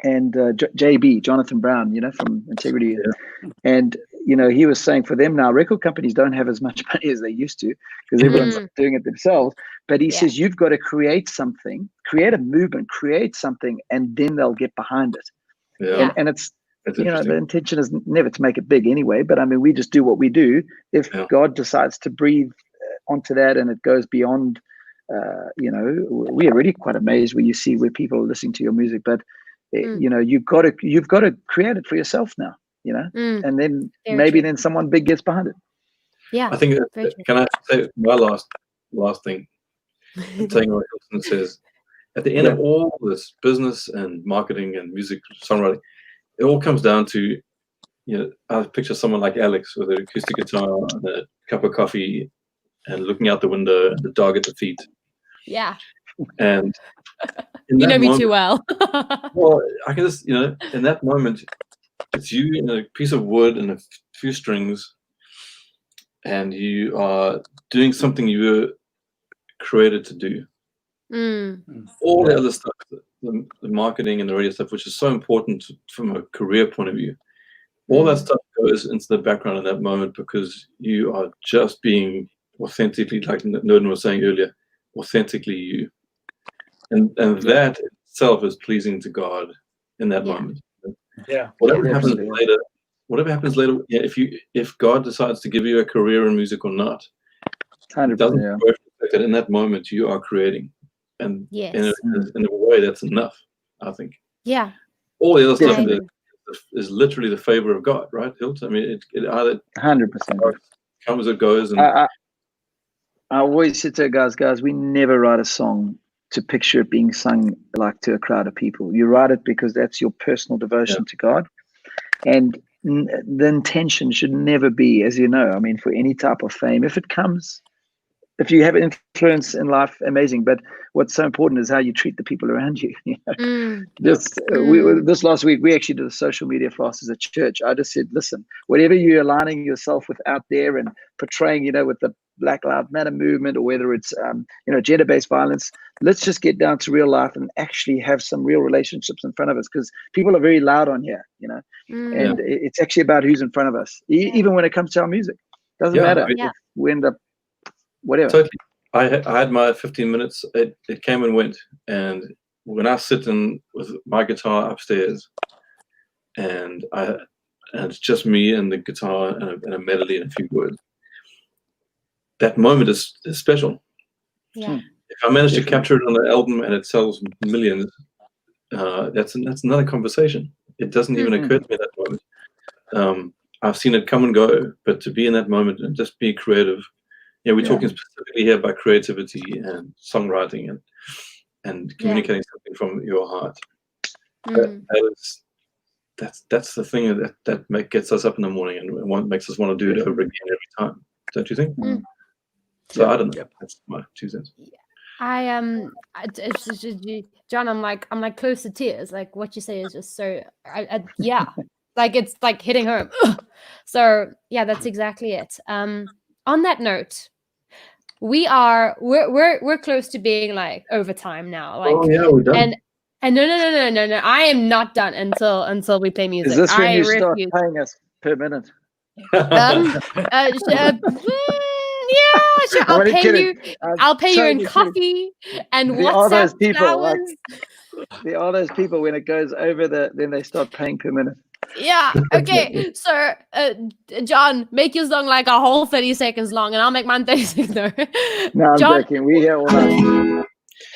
[SPEAKER 4] and JB, Jonathan Brown, from Integrity, and he was saying for them now, record companies don't have as much money as they used to because everyone's doing it themselves. But he says you've got to create something, create a movement, create something, and then they'll get behind it.
[SPEAKER 5] Yeah.
[SPEAKER 4] And it's the intention is never to make it big anyway. But I mean, we just do what we do. If God decides to breathe onto that and it goes beyond. We're really quite amazed when you see where people are listening to your music, but you've got to create it for yourself now, and then then someone big gets behind it.
[SPEAKER 2] Yeah,
[SPEAKER 5] I think. Can I say my last thing? Saying what Hilton says at the end of all this business and marketing and music songwriting, it all comes down to, I picture someone like Alex with an acoustic guitar and a cup of coffee and looking out the window and the dog at the feet.
[SPEAKER 2] Yeah.
[SPEAKER 5] And
[SPEAKER 2] you know me too well.
[SPEAKER 5] Well, I can just, in that moment, it's you and a piece of wood and a few strings, and you are doing something you were created to do. All the other stuff, the marketing and the radio stuff, which is so important from a career point of view, all that stuff goes into the background in that moment because you are just being authentically, like Nurden was saying earlier, authentically you, and that itself is pleasing to God in that moment. Whatever happens later, if God decides to give you a career in music or not,
[SPEAKER 4] 100%,
[SPEAKER 5] it doesn't reflect that in that moment you are creating, and in a way that's enough, I think.
[SPEAKER 2] Yeah.
[SPEAKER 5] All the other stuff is literally the favor of God, right, Hilton? I mean, it either
[SPEAKER 4] 100%
[SPEAKER 5] comes or goes, and
[SPEAKER 4] I always say to guys, we never write a song to picture it being sung like to a crowd of people. You write it because that's your personal devotion to God. And the intention should never be, as you know, I mean, for any type of fame. If it comes, if you have influence in life, amazing. But what's so important is how you treat the people around you. This last week, we actually did a social media fast as a church. I just said, listen, whatever you're aligning yourself with out there and portraying, with the Black Lives Matter movement, or whether it's, gender-based violence, let's just get down to real life and actually have some real relationships in front of us, because people are very loud on here, and it's actually about who's in front of us, even when it comes to our music. Doesn't matter if we end up whatever.
[SPEAKER 5] Totally. I had my 15 minutes. It came and went. And when I sit in with my guitar upstairs, and it's just me and the guitar and a melody and a few words, that moment is special.
[SPEAKER 2] Yeah.
[SPEAKER 5] If I manage to capture it on an album and it sells millions, that's another conversation. It doesn't even occur to me at that moment. I've seen it come and go, but to be in that moment and just be creative. We're talking specifically here about creativity and songwriting and communicating something from your heart. That's the thing that gets us up in the morning and makes us want to do it over again every time. Don't you think? So I don't know. That's my 2 cents.
[SPEAKER 2] John, I'm like close to tears. Like what you say is just so, like it's like hitting home. So yeah, that's exactly it. On that note, we're close to being like overtime now. Like,
[SPEAKER 5] we're done.
[SPEAKER 2] And no, I am not done until we play music.
[SPEAKER 4] Is this when you start paying us per minute?
[SPEAKER 2] Yeah, sure. I'll pay you in coffee and WhatsApp hours.
[SPEAKER 4] There are those people when it goes over then they start paying per minute.
[SPEAKER 2] Yeah. Okay. So, John, make your song like a whole 30 seconds long, and I'll make mine 30 seconds.
[SPEAKER 4] No, I'm joking. We hear all that.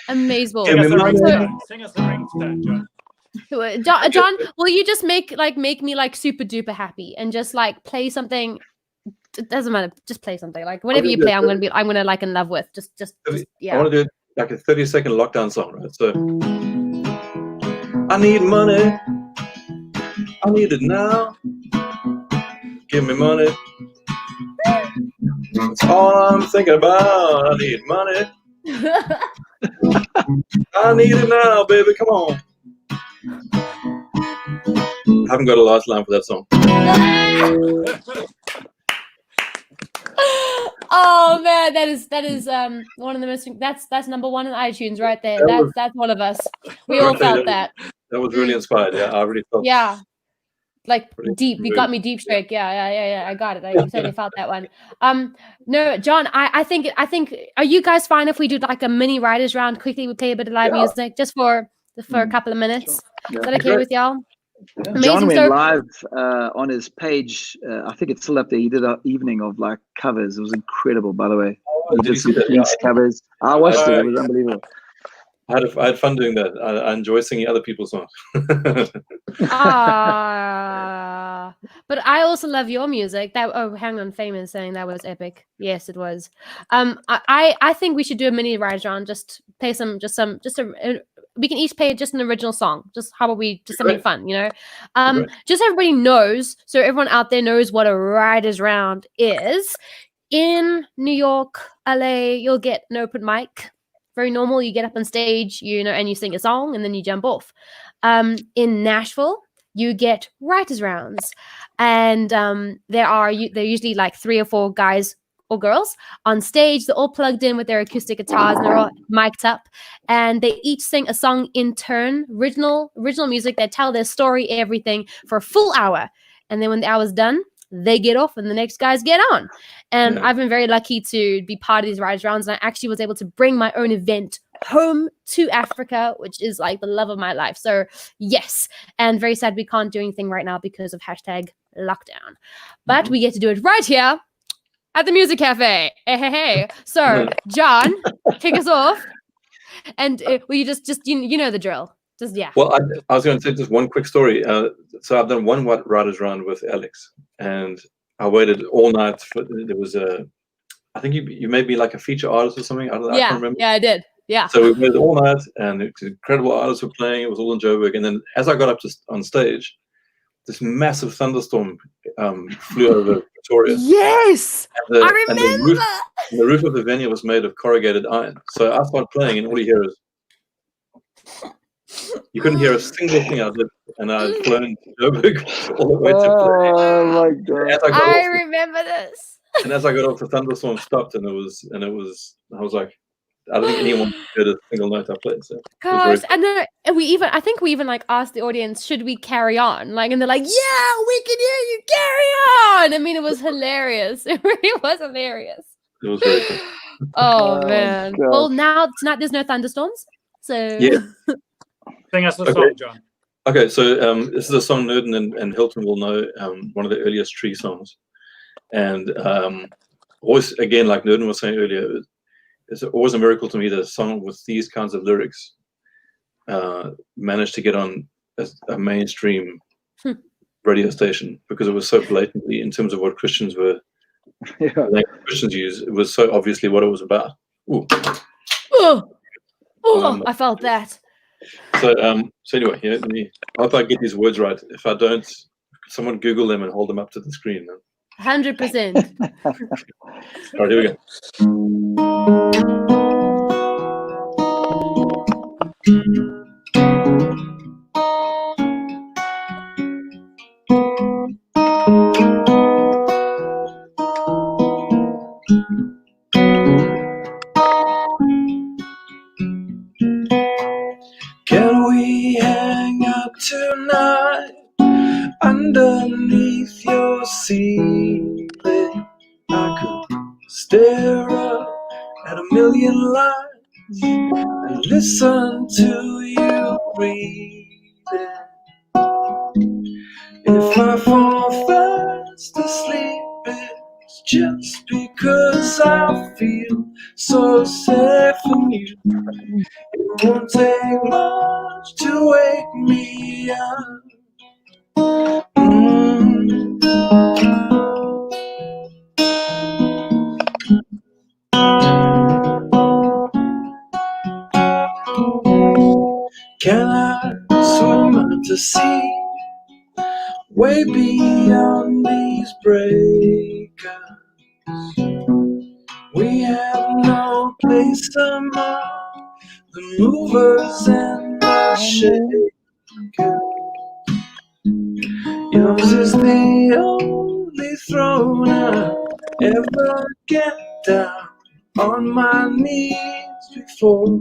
[SPEAKER 2] Amazing.
[SPEAKER 3] Sing us the ringtone,
[SPEAKER 2] John. John, will you just make me like super duper happy and just like play something? It doesn't matter. Just play something. Like whatever you play, I'm gonna like in love with. Just
[SPEAKER 5] I want to do like a 30-second lockdown song, right? So I need money. I need it now. Give me money. That's all I'm thinking about. I need money. I need it now, baby. Come on. I haven't got a last line for that song.
[SPEAKER 2] Oh man, that is one of the most. That's number one on iTunes right there. That's one of us. We all felt that.
[SPEAKER 5] That was really inspired. Yeah, I really felt.
[SPEAKER 2] Yeah, like
[SPEAKER 5] really,
[SPEAKER 2] deep. You got me deep straight. Yeah. I got it. I totally felt that one. No, John. I think. Are you guys fine if we do like a mini writers round quickly? We play a bit of live music just for a couple of minutes.
[SPEAKER 4] Yeah.
[SPEAKER 2] Is that okay with y'all?
[SPEAKER 4] John
[SPEAKER 2] Amazing.
[SPEAKER 4] went
[SPEAKER 2] So,
[SPEAKER 4] live on his page. I think it's still up there. He did an evening of like covers. It was incredible, by the way. He did some Prince covers. I watched it. It was unbelievable.
[SPEAKER 5] I had fun doing that. I enjoy singing other people's songs.
[SPEAKER 2] but I also love your music. Hang on, Fame is saying that was epic. Yes, it was. I think we should do a mini rise round. Just play we can each play just an original song. Just how about we just something fun, you know? Just so everybody knows, so everyone out there knows what a writers round is. In New York, LA, you'll get an open mic. Very normal. You get up on stage, you know, and you sing a song, and then you jump off. In Nashville, you get writers rounds, and they're usually like 3 or 4 guys or girls on stage. They're all plugged in with their acoustic guitars, and they're all mic'd up, and they each sing a song in turn, original music. They tell their story, everything, for a full hour, and then when the hour's done, they get off and the next guys get on. And I've been very lucky to be part of these writers rounds, and I actually was able to bring my own event home to Africa, which is like the love of my life. So yes, and very sad we can't do anything right now because of #lockdown, but we get to do it right here at the Music Cafe. Hey. So John, kick us off, and will you just you know the drill.
[SPEAKER 5] Well, I was going to say just one quick story. So I've done one writers round with Alex, and I waited all night for. There was I think you made me like a feature artist or something. I can't remember.
[SPEAKER 2] Yeah, I did. Yeah.
[SPEAKER 5] So we waited all night, and incredible artists were playing. It was all in Joburg, and then as I got up on stage, this massive thunderstorm flew over Victoria.
[SPEAKER 2] Yes, I remember.
[SPEAKER 5] The roof of the venue was made of corrugated iron. So I started playing, and all you hear is. You couldn't hear a single thing I did, and I had flown to Joburg all the way to play.
[SPEAKER 4] Oh my god!
[SPEAKER 2] I remember this.
[SPEAKER 5] And as I got off, the thunderstorm stopped, and it was. I was like, I don't think anyone heard a single note I played. So
[SPEAKER 2] gosh, and then I think we even like asked the audience, should we carry on? Like, and they're like, yeah, we can hear you, carry on. I mean, it was hilarious. It really was hilarious.
[SPEAKER 5] It was very cool.
[SPEAKER 2] Oh man. God. Well, now tonight there's no thunderstorms, so
[SPEAKER 5] yeah.
[SPEAKER 3] Sing us a song, John.
[SPEAKER 5] Okay, so this is a song Nurden and Hilton will know, one of the earliest Tree songs. And always, again, like Nurden was saying earlier, it's always a miracle to me that a song with these kinds of lyrics managed to get on a mainstream radio station, because it was so blatantly, in terms of what Christians were, Christians use, it was so obviously what it was about. Ooh.
[SPEAKER 2] I felt that.
[SPEAKER 5] So anyway, I hope I get these words right. If I don't, someone Google them and hold them up to the screen.
[SPEAKER 2] 100%.
[SPEAKER 5] All right, here we go. Can we hang out tonight underneath your ceiling? I could stare up at a million lights and listen to you breathing. If I fall fast asleep, it's just because I feel so safe from you. It won't take much to wake me up. Can I swim see way beyond these breakers. We have no place among the movers and the shakers. Yours is the only throne I ever get down on my knees before.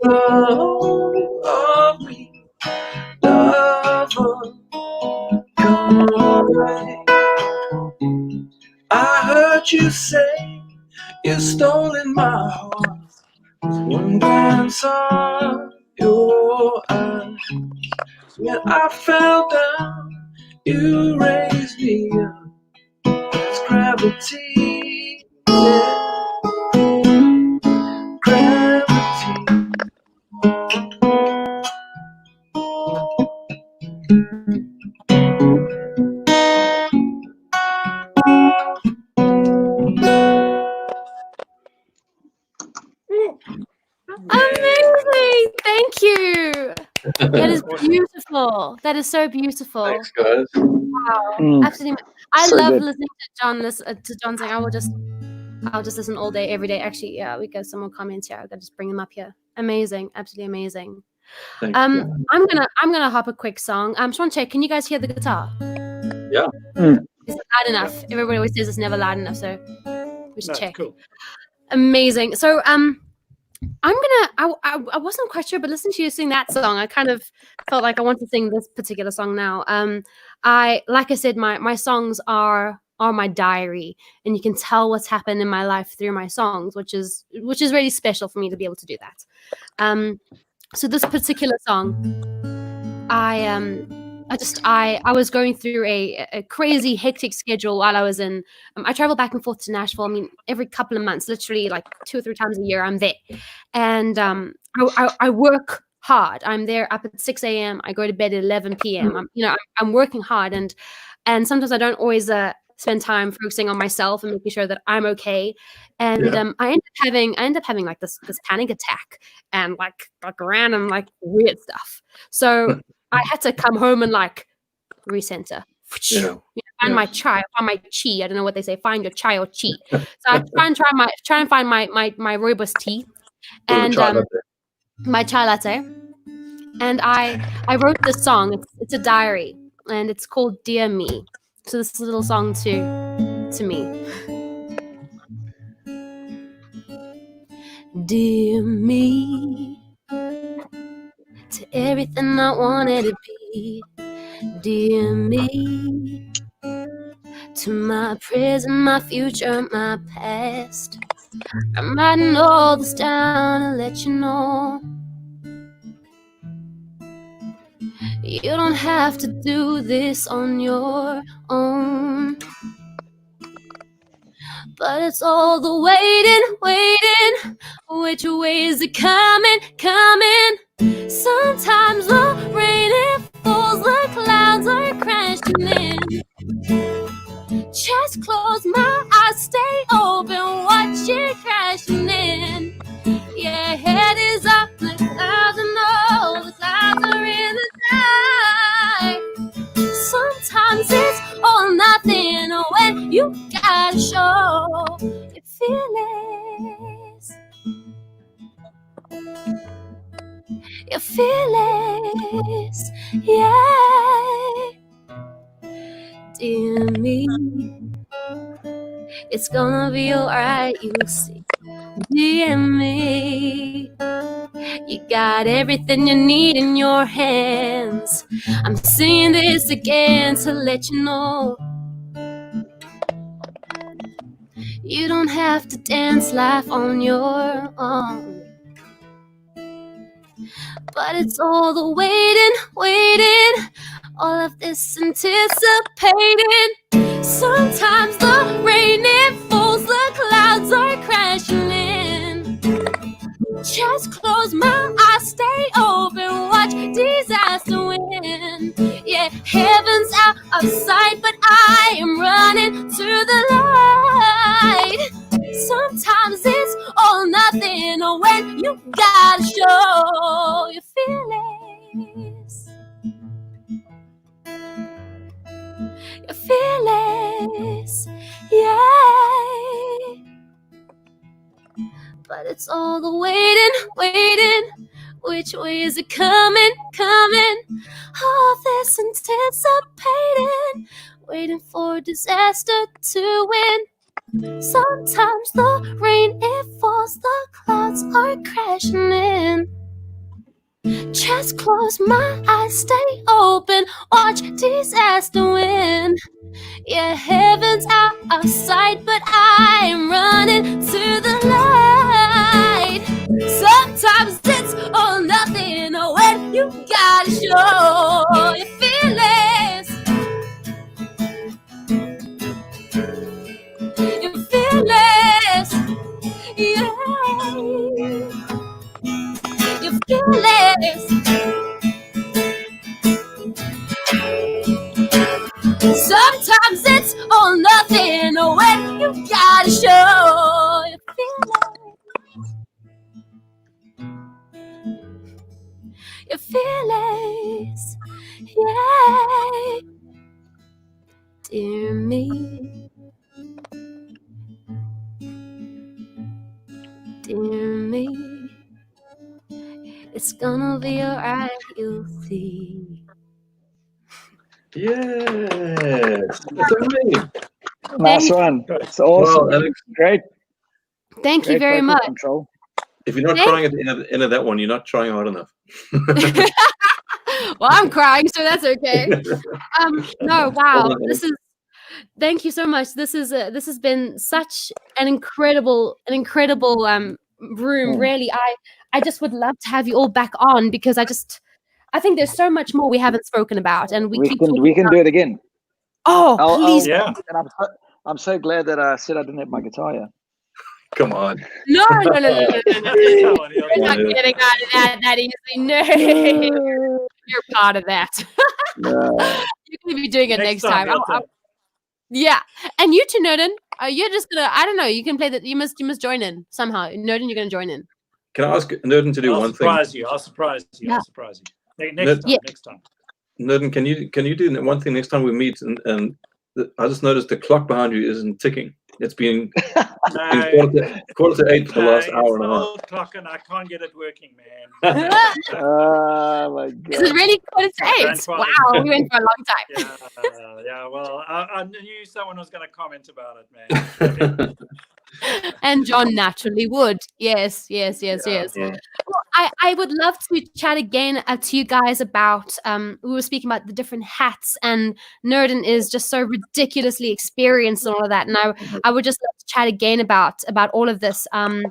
[SPEAKER 5] Love of me, lover, come away. I heard you say you're stolen my heart with one glance of your eyes. When I fell down, you raised me up. It's gravity, yeah. Gravity.
[SPEAKER 2] Amazing! Thank you. That is beautiful. That is so beautiful.
[SPEAKER 5] Thanks, guys.
[SPEAKER 2] Wow, absolutely. I
[SPEAKER 4] So
[SPEAKER 2] love
[SPEAKER 4] good.
[SPEAKER 2] listening to John sing. I'll just listen all day, every day. Actually, yeah, we got some more comments here. I gotta just bring them up here. Amazing, absolutely amazing.
[SPEAKER 5] Thanks,
[SPEAKER 2] I'm gonna hop a quick song. Just want to check. Can you guys hear the guitar?
[SPEAKER 5] Yeah.
[SPEAKER 2] Is it loud enough? Everybody always says it's never loud enough, so we should
[SPEAKER 3] That's
[SPEAKER 2] check.
[SPEAKER 3] cool.
[SPEAKER 2] Amazing. So I wasn't quite sure, but listening to you sing that song, I kind of felt like I want to sing this particular song now. Like I said, my songs are my diary, and you can tell what's happened in my life through my songs, which is really special for me to be able to do that. So this particular song, I was going through a crazy hectic schedule while I was in. I travel back and forth to Nashville. I mean, every couple of months, literally like 2 or 3 times a year, I'm there, and I work hard. I'm there up at 6 a.m. I go to bed at 11 p.m. I'm working hard, and sometimes I don't always spend time focusing on myself and making sure that I'm okay. And I end up having like this panic attack and like random like weird stuff. So I had to come home and like recenter. Find my chi. I don't know what they say. Find your chi or chi. So I try and find my rooibos tea and my chai latte. And I wrote this song. It's a diary, and it's called Dear Me. So this is a little song to me. Dear me, to everything I wanted to be. Dear me, to my present, my future, my past. I'm writing all this down to let you know. You don't have to do this on your own. But it's all the waiting, which way is it coming? Sometimes the rain, it falls, the clouds are crashing in. Just close my eyes, stay open, watch it crashing in. Yeah, head is up, the clouds are low, the clouds are in the sky. Sometimes it's all nothing when you gotta show your feelings. Your feelings, yeah. Dear me, it's gonna be alright, you'll see. Dear me, you got everything you need in your hands. I'm saying this again to let you know. You don't have to dance life on your own. But it's all the waiting, all of this anticipating. Sometimes the rain, it falls, the clouds are crashing in. Just close my eyes, stay open, watch disaster win. Yeah, heaven's out of sight, but I am running to the light. Sometimes it's all nothing when you gotta show your feelings.
[SPEAKER 1] fearless, yeah. But it's all the waiting. Which way is it coming? All this anticipating, waiting for disaster to win. Sometimes the rain, it falls, the clouds are crashing in. Just close my eyes, stay open, watch disaster win. Yeah, heaven's out of sight, but I'm running to the light. Sometimes it's all nothing when you gotta show your feelings. Your feelings, yeah. Your feelings. Sometimes it's all nothing when you gotta show your feelings. Your feelings, yeah. Dear me, it's gonna be alright, you'll see.
[SPEAKER 5] Yes, that's amazing.
[SPEAKER 4] Nice one. It's awesome.
[SPEAKER 5] Well, Alex,
[SPEAKER 4] Great.
[SPEAKER 2] Thank you
[SPEAKER 4] Great
[SPEAKER 2] very
[SPEAKER 4] vocal
[SPEAKER 2] much.
[SPEAKER 4] Control.
[SPEAKER 5] if you're not crying at the end of that one, you're not trying hard enough.
[SPEAKER 2] Well, I'm crying, so that's okay. No, wow. Thank you so much. This has been such an incredible room. Really, I just would love to have you all back on, because I think there's so much more we haven't spoken about, and we
[SPEAKER 4] can do it again.
[SPEAKER 2] Oh, please.
[SPEAKER 3] Yeah.
[SPEAKER 4] And I'm so glad that I said I didn't have my guitar here.
[SPEAKER 5] Come on.
[SPEAKER 2] No. We're not
[SPEAKER 3] Yeah.
[SPEAKER 2] getting out of that easy. No. You're part of that.
[SPEAKER 4] No.
[SPEAKER 2] You're going to be doing it next time.
[SPEAKER 3] Hilton.
[SPEAKER 2] Yeah. And you two, Nurden, you're just going to, I don't know, you can play that. You must join in somehow. Nurden, you're going to join in.
[SPEAKER 5] Can I ask Nurden to do one thing?
[SPEAKER 3] I'll surprise you.
[SPEAKER 2] Yeah.
[SPEAKER 3] Next time.
[SPEAKER 5] Nurden, can you do one thing next time we meet? And I just noticed the clock behind you isn't ticking. It's been quarter to 8 for the last hour and a half.
[SPEAKER 3] Old clock, and I can't get it working, man.
[SPEAKER 4] Oh my God.
[SPEAKER 2] Is it really quarter to 8?
[SPEAKER 3] Grandfather.
[SPEAKER 2] Wow, we went for a long time.
[SPEAKER 3] Yeah. Well, I knew someone was going to comment about it, man.
[SPEAKER 2] And John naturally would. Yes.
[SPEAKER 5] Yeah.
[SPEAKER 2] Well, I would love to chat again to you guys about, we were speaking about the different hats, and Nurden is just so ridiculously experienced and all of that. And I would just love to chat again about all of this. And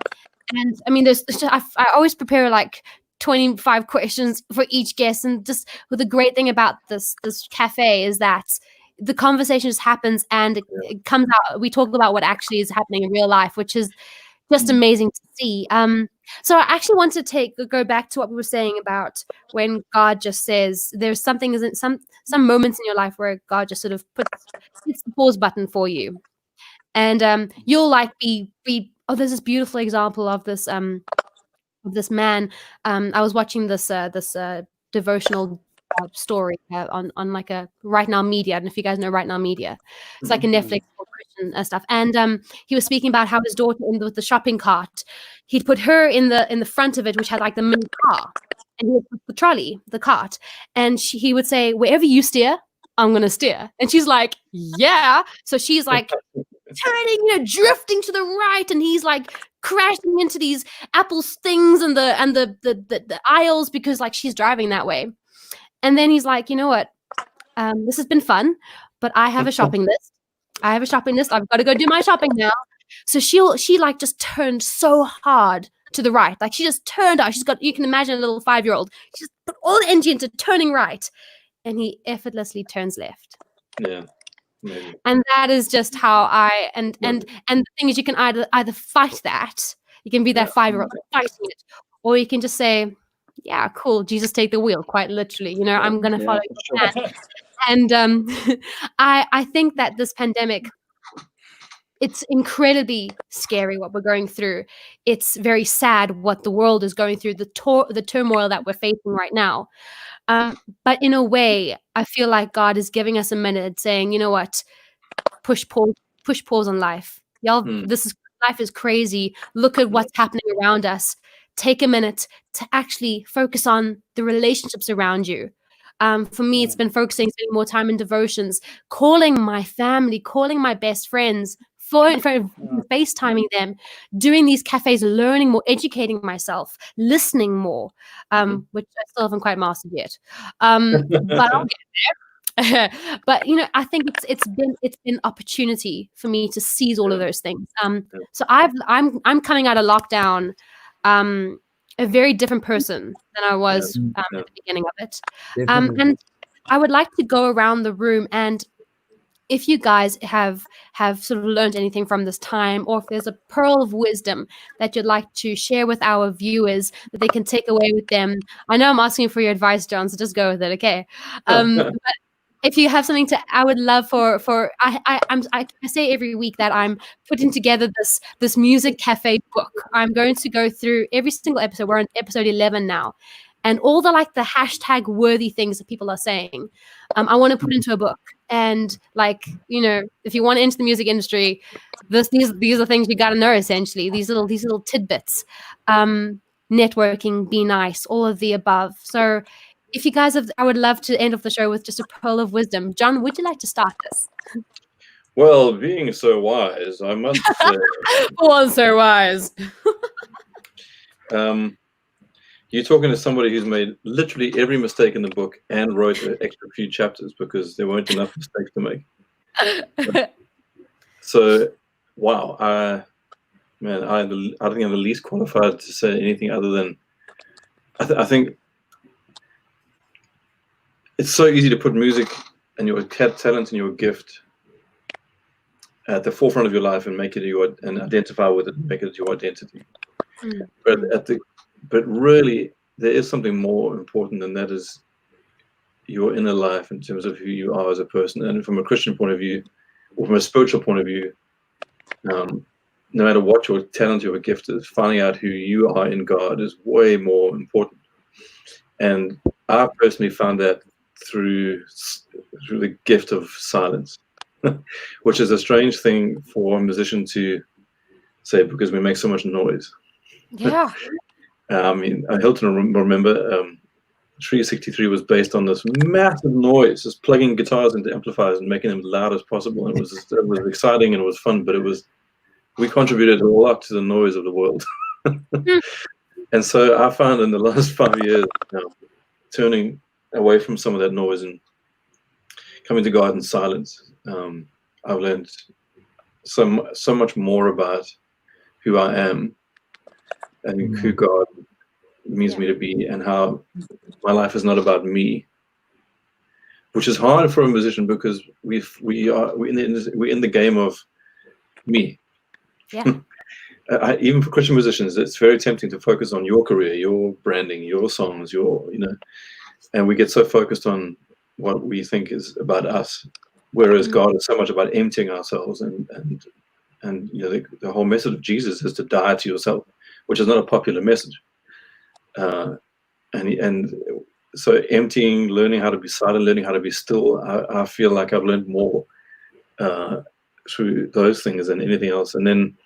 [SPEAKER 2] I mean, I always prepare like 25 questions for each guest. And just the great thing about this cafe is that the conversation just happens, and it comes out. We talk about what actually is happening in real life, which is just amazing to see. So I actually want to go back to what we were saying about when God just says there's something, isn't some moments in your life where God just sort of hits the pause button for you, and you'll like be. Oh, there's this beautiful example of this man. I was watching this devotional story on like a Right Now Media. I don't know if you guys know Right Now Media. It's like a Netflix for Christian stuff. And he was speaking about how his daughter with the shopping cart, he'd put her in the front of it, which had like the mini car, and he would put the trolley, the cart, and he would say, "Wherever you steer, I'm gonna steer." And she's like, "Yeah." So she's like turning, drifting to the right, and he's like crashing into these Apple things and the aisles, because like she's driving that way. And then he's like, "You know what? This has been fun, but I have a shopping list. I've got to go do my shopping now." So she like just turned so hard to the right. Like she just turned out. You can imagine a little 5-year-old. She just put all the energy into turning right, and he effortlessly turns left.
[SPEAKER 5] Yeah. Maybe.
[SPEAKER 2] And that is just how and the thing is, you can either fight that. You can be that 5-year-old fighting it, or you can just say, "Yeah, cool. Jesus, take the wheel." Quite literally, I'm going to follow your plan. And I think that this pandemic it's incredibly scary what we're going through. It's very sad what the world is going through, the turmoil that we're facing right now. But in a way, I feel like God is giving us a minute, saying, you know what, push pause on life. Y'all, life is crazy. Look at what's happening around us. Take a minute to actually focus on the relationships around you. For me, it's been spending more time in devotions, calling my family, calling my best friends, FaceTiming them, doing these cafes, learning more, educating myself, listening more, which I still haven't quite mastered yet. But I'll get there. But I think it's been opportunity for me to seize all of those things. So I'm coming out of lockdown a very different person than I was at the beginning of it. And I would like to go around the room, and if you guys have sort of learned anything from this time, or if there's a pearl of wisdom that you'd like to share with our viewers that they can take away with them. I know I'm asking for your advice, John, so just go with it, okay? But if you have something I would love I say every week that I'm putting together this music cafe book. I'm going to go through every single episode. We're on episode 11 now, and all the hashtag worthy things that people are saying, I want to put into a book. And if you want to enter the music industry, these are things you got to know. Essentially, these little tidbits, networking, be nice, all of the above. So. If you guys I would love to end off the show with just a pearl of wisdom. John, would you like to start this?
[SPEAKER 5] Well, being so wise, I must say.
[SPEAKER 2] So wise.
[SPEAKER 5] You're talking to somebody who's made literally every mistake in the book and wrote an extra few chapters because there weren't enough mistakes to make. So, wow. I think I'm the least qualified to say anything other than I think it's so easy to put music and your talent and your gift at the forefront of your life and make it and identify with it and make it your identity. But really, there is something more important than that, is your inner life in terms of who you are as a person. And from a Christian point of view, or from a spiritual point of view, no matter what your talent, your gift is, finding out who you are in God is way more important. And I personally found that through the gift of silence, which is a strange thing for a musician to say because we make so much noise.
[SPEAKER 2] Yeah.
[SPEAKER 5] Hilton, remember, 363 was based on this massive noise, just plugging guitars into amplifiers and making them loud as possible. And it was exciting and it was fun, but we contributed a lot to the noise of the world. And so I found in the last 5 years, turning away from some of that noise and coming to God in silence, I've learned so much more about who I am and who God means me to be, and how my life is not about me, which is hard for a musician because we're in the game of me.
[SPEAKER 2] Yeah.
[SPEAKER 5] Even for Christian musicians, it's very tempting to focus on your career, your branding, your songs, and we get so focused on what we think is about us, whereas God is so much about emptying ourselves, and the whole message of Jesus is to die to yourself, which is not a popular message. And so emptying, learning how to be silent, learning how to be still, I feel like I've learned more through those things than anything else. And then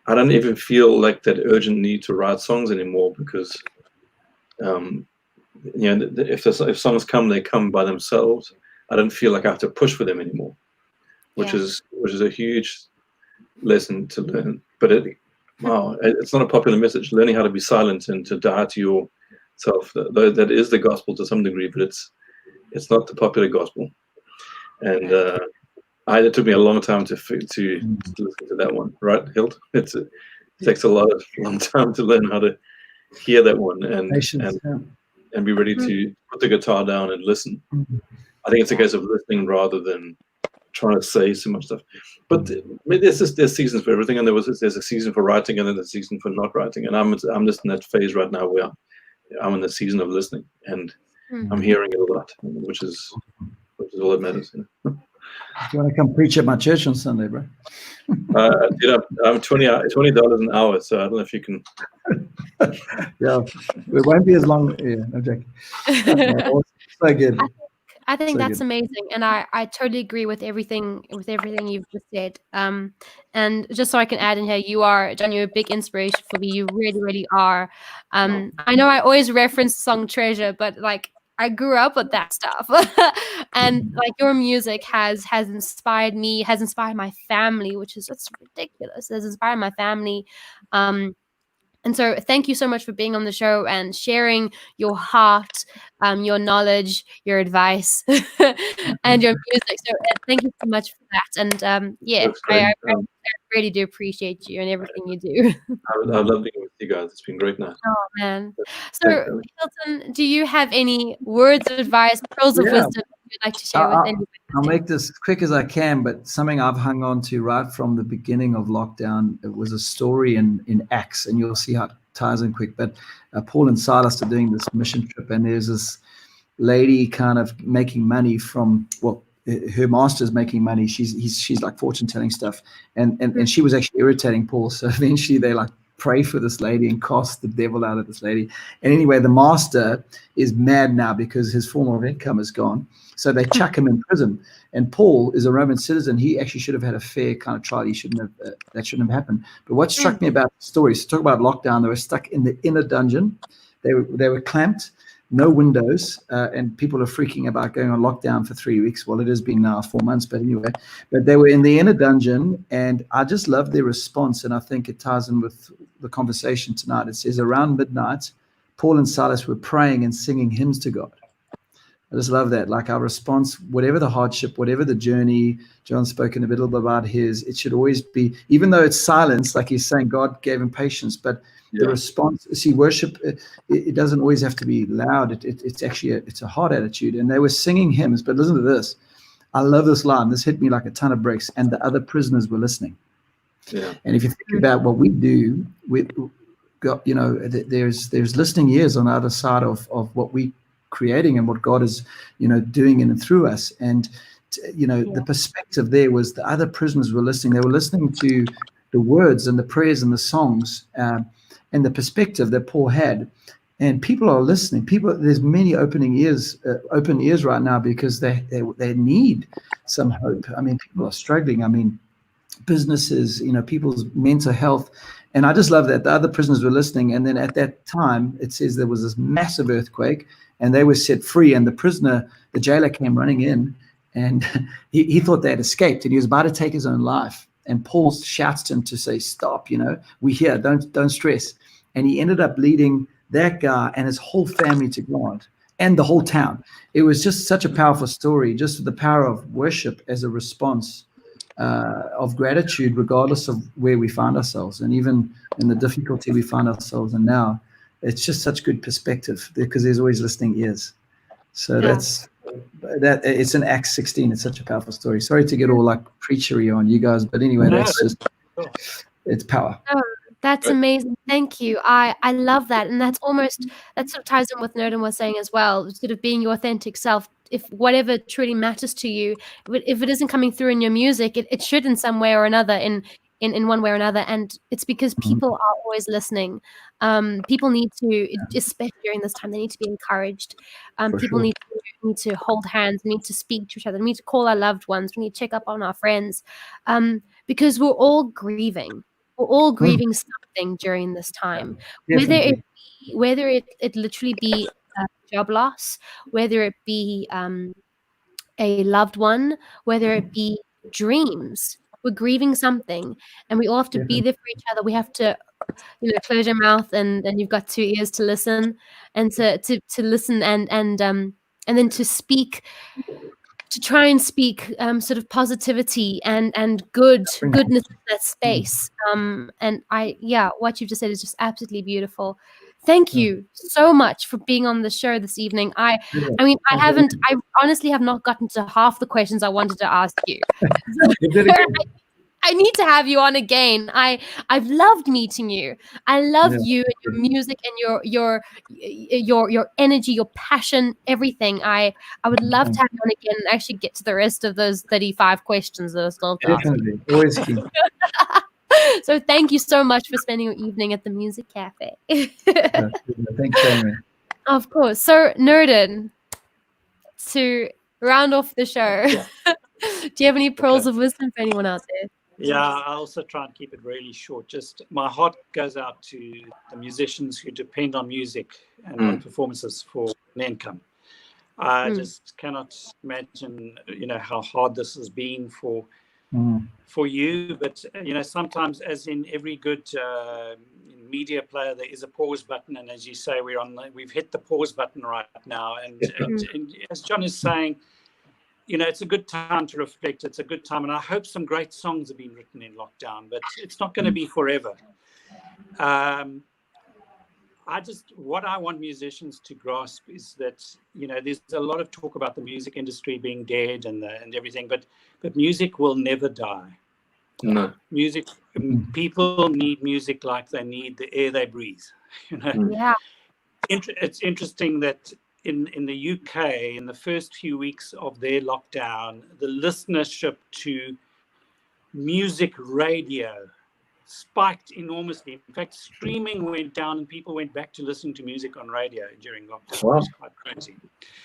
[SPEAKER 5] I don't even feel like that urgent need to write songs anymore because if songs come, they come by themselves. I don't feel like I have to push for them anymore, which is a huge lesson to learn. But it's not a popular message. Learning how to be silent and to die to yourself, that is the gospel to some degree, but it's not the popular gospel. And it took me a long time to listen to that one, right, Hilt? It takes a long time to learn how to hear that one and be ready to put the guitar down and listen. I think it's a case of listening rather than trying to say so much stuff. But there's seasons for everything, and there's a season for writing, and then there's a season for not writing. And I'm just in that phase right now where I'm in the season of listening, and I'm hearing it a lot, which is all that matters.
[SPEAKER 6] you want to come preach at my church on Sunday, bro?
[SPEAKER 5] I'm $20 an hour, so I don't know if you can.
[SPEAKER 6] Yeah, it won't be as long. Yeah, no joking. So good.
[SPEAKER 2] I think
[SPEAKER 6] So
[SPEAKER 2] that's
[SPEAKER 6] good.
[SPEAKER 2] amazing, and I totally agree with everything you've just said. And just so I can add in here, you are, John, you're a big inspiration for me. You really, really are. I know I always reference the song Treasure, but like I grew up with that stuff, and like your music has inspired me, has inspired my family, which is it's ridiculous. It has inspired my family. And so thank you so much for being on the show and sharing your heart, your knowledge, your advice, and your music. So thank you so much for that. And yeah,
[SPEAKER 5] That's great.
[SPEAKER 2] I really do appreciate you and everything you do.
[SPEAKER 5] I love being with you guys. It's been great now.
[SPEAKER 2] Oh, man. So,
[SPEAKER 5] Thanks, Ellie.
[SPEAKER 2] Hilton, do you have any words of advice, pearls of
[SPEAKER 6] Yeah.
[SPEAKER 2] wisdom you'd like to share with anybody?
[SPEAKER 6] I'll make this as quick as I can, but something I've hung on to right from the beginning of lockdown. It was a story in Acts, and you'll see how it ties in quick. But Paul and Silas are doing this mission trip, and there's this lady kind of making money from, well, her master's making money. She's like fortune telling stuff, and she was actually irritating Paul. So eventually they like pray for this lady and cast the devil out of this lady. And anyway, the master is mad now because his form of income is gone. So they chuck him in prison. And Paul is a Roman citizen. He actually should have had a fair kind of trial. He shouldn't have. That shouldn't have happened. But what struck me about the story, so talk about lockdown. They were stuck in the inner dungeon. They were clamped, no windows, and people are freaking about going on lockdown for 3 weeks. Well, it has been now 4 months, but anyway. But they were in the inner dungeon, and I just love their response, and I think it ties in with the conversation tonight. It says around midnight, Paul and Silas were praying and singing hymns to God. I just love that. Like our response, whatever the hardship, whatever the journey, John's spoken a bit about his, it should always be, even though it's silence, like he's saying, God gave him patience, but the response, see, worship, it doesn't always have to be loud. It's actually, it's a heart attitude. And they were singing hymns, but listen to this. I love this line. This hit me like a ton of bricks. And the other prisoners were listening. Yeah. And if you think about what we do, we got, there's listening ears on the other side of what we creating and what God is, doing in and through us. And, the perspective there was the other prisoners were listening. They were listening to the words and the prayers and the songs and the perspective that Paul had. And people are listening. There's many open ears right now because they need some hope. I mean, people are struggling. I mean, businesses, people's mental health. And I just love that the other prisoners were listening. And then at that time, it says there was this massive earthquake and they were set free. And the jailer came running in and he thought they had escaped and he was about to take his own life. And Paul shouts to him to say, stop, we're here, don't stress. And he ended up leading that guy and his whole family to God and the whole town. It was just such a powerful story, just the power of worship as a response of gratitude, regardless of where we find ourselves. And even in the difficulty we find ourselves in now, it's just such good perspective because there's always listening ears. So that's it's in Acts 16. It's such a powerful story. Sorry to get all like preachery on you guys, but anyway, that's just, it's power.
[SPEAKER 2] Oh, that's amazing. Thank you. I love that. And that sort of ties in with Nurden was saying as well, sort of being your authentic self. If whatever truly matters to you, if it isn't coming through in your music, it should in some way or another, in one way or another. And it's because people are always listening. People need to, especially during this time, they need to be encouraged. People need to hold hands, need to speak to each other, need to call our loved ones, we need to check up on our friends, because we're all grieving. We're all grieving something during this time, whether it literally be job loss, whether it be a loved one, whether it be dreams. We're grieving something, and we all have to be there for each other. We have to, close your mouth, and you've got 2 ears to listen, and to listen, and then to speak. To try and speak sort of positivity and goodness in that space. And what you've just said is just absolutely beautiful. Thank you so much for being on the show this evening. I honestly have not gotten to half the questions I wanted to ask you. I need to have you on again. I've loved meeting you. I love
[SPEAKER 6] Yeah.
[SPEAKER 2] you and your music and your energy, your passion, everything. I would love to have you on again and actually get to the rest of those 35 questions that are still to ask.
[SPEAKER 6] Definitely. Always keen.
[SPEAKER 2] So thank you so much for spending your evening at the Music Cafe.
[SPEAKER 6] Thanks, Amy.
[SPEAKER 2] Of course. So Nurden, to round off the show, do you have any pearls of wisdom for anyone out there?
[SPEAKER 3] Yeah, I also try and keep it really short. Just my heart goes out to the musicians who depend on music and on performances for an income. I just cannot imagine, how hard this has been for you. But sometimes, as in every good media player, there is a pause button, and as you say, we've hit the pause button right now. And as John is saying, it's a good time to reflect. It's a good time. And I hope some great songs have been written in lockdown, but it's not going to be forever. What I want musicians to grasp is that, there's a lot of talk about the music industry being dead and everything, but music will never die.
[SPEAKER 5] No.
[SPEAKER 3] Music, people need music like they need the air they breathe.
[SPEAKER 2] Yeah.
[SPEAKER 3] It's interesting that in the UK, in the first few weeks of their lockdown, the listenership to music radio spiked enormously. In fact, streaming went down and people went back to listening to music on radio during lockdown.
[SPEAKER 5] Wow.
[SPEAKER 3] It's quite crazy.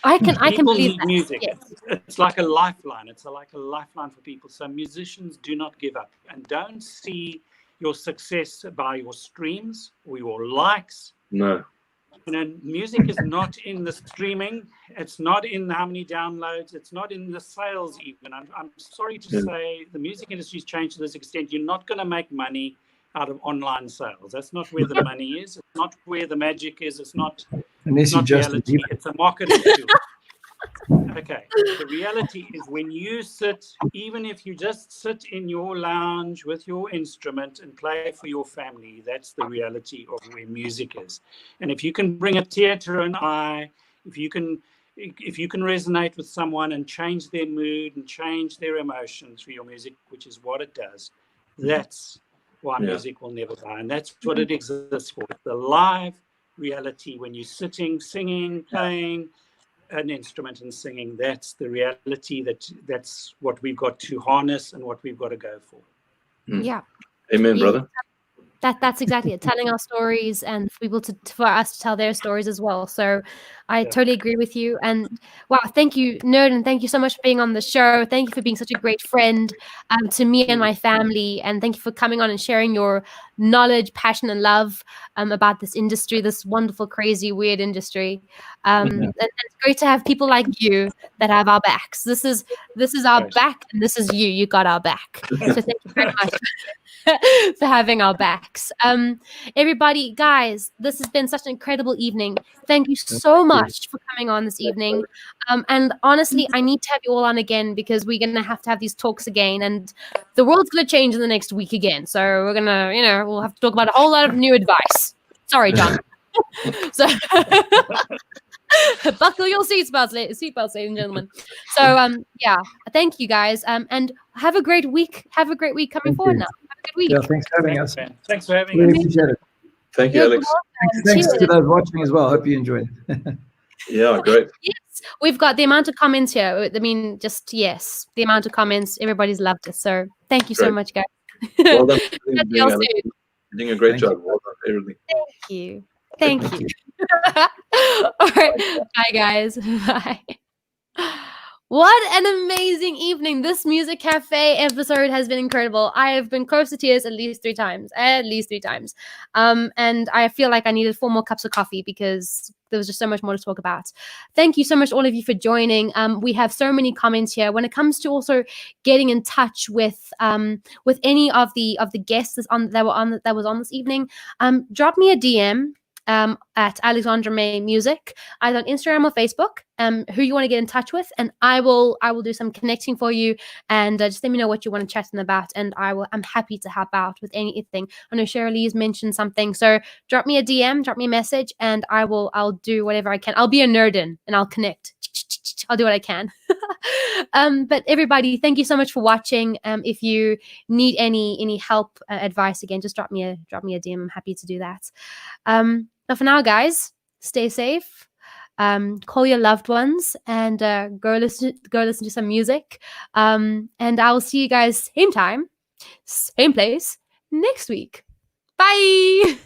[SPEAKER 2] I can
[SPEAKER 3] People
[SPEAKER 2] believe
[SPEAKER 3] need
[SPEAKER 2] that.
[SPEAKER 3] music.
[SPEAKER 2] Yes.
[SPEAKER 3] It's like a lifeline. It's like a lifeline for people. So musicians, do not give up and don't see your success by your streams or your likes.
[SPEAKER 5] No.
[SPEAKER 3] Music is not in the streaming. It's not in how many downloads. It's not in the sales even. I'm sorry to say the music industry's changed to this extent. You're not going to make money out of online sales. That's not where the money is. It's not where the magic is. It's not reality. It's a marketing tool. Okay. The reality is when you sit, even if you just sit in your lounge with your instrument and play for your family, that's the reality of where music is. And if you can bring a tear to an eye, if you can resonate with someone and change their mood and change their emotions through your music, which is what it does, that's why music will never die. And that's what it exists for. The live reality when you're sitting, singing, playing an instrument and singing, that's the reality, that's what we've got to harness and what we've got to go for.
[SPEAKER 2] Yeah.
[SPEAKER 5] Amen, brother.
[SPEAKER 2] That's exactly it. Telling our stories and for people for us to tell their stories as well. So I totally agree with you. And wow, thank you, Nurden. Thank you so much for being on the show. Thank you for being such a great friend to me and my family. And thank you for coming on and sharing your knowledge, passion, and love about this industry, this wonderful, crazy, weird industry. And it's great to have people like you that have our backs. This is our back, and this is you. You got our back. So thank you very much for having our backs. Everybody, guys, this has been such an incredible evening. Thank you so much for coming on this evening. And honestly, I need to have you all on again because we're going to have these talks again. And the world's going to change in the next week again. So we're going to, we'll have to talk about a whole lot of new advice. Sorry, John. So buckle your seatbelts, ladies and gentlemen. So thank you guys. And have a great week. Have a great week coming forward now. Have a good week.
[SPEAKER 6] Yeah, thanks for having us.
[SPEAKER 3] Thanks for having
[SPEAKER 6] Really
[SPEAKER 3] us.
[SPEAKER 6] appreciate it.
[SPEAKER 5] Thank you, Alex.
[SPEAKER 6] Thanks to those watching as well. Hope you enjoyed it.
[SPEAKER 5] Yeah, great.
[SPEAKER 2] Yes, we've got the amount of comments here. I mean, the amount of comments. Everybody's loved it. So thank you so much, guys.
[SPEAKER 5] Well done.
[SPEAKER 2] You're
[SPEAKER 5] doing a great job. Well done, everything.
[SPEAKER 2] Thank you. All right. Bye, guys. Bye. What an amazing evening. This Music Cafe episode has been incredible. I have been close to tears at least three times. And I feel like I needed 4 more cups of coffee because there was just so much more to talk about. Thank you so much, all of you, for joining. We have so many comments here. When it comes to also getting in touch with any of the guests that was on this evening, drop me a DM. at Alexandra May Music, either on Instagram or Facebook, who you want to get in touch with, and I will do some connecting for you, and just let me know what you want to chat in about, and I'm happy to help out with anything. I know Shirley's mentioned something, so drop me a DM, drop me a message, and I'll do whatever I can. I'll be a Nurden and I'll connect. I'll do what I can. But everybody, thank you so much for watching. If you need any help, advice, again, just drop me a DM. I'm happy to do that. But for now, guys, stay safe. Call your loved ones and go listen to some music. And I will see you guys same time, same place next week. Bye.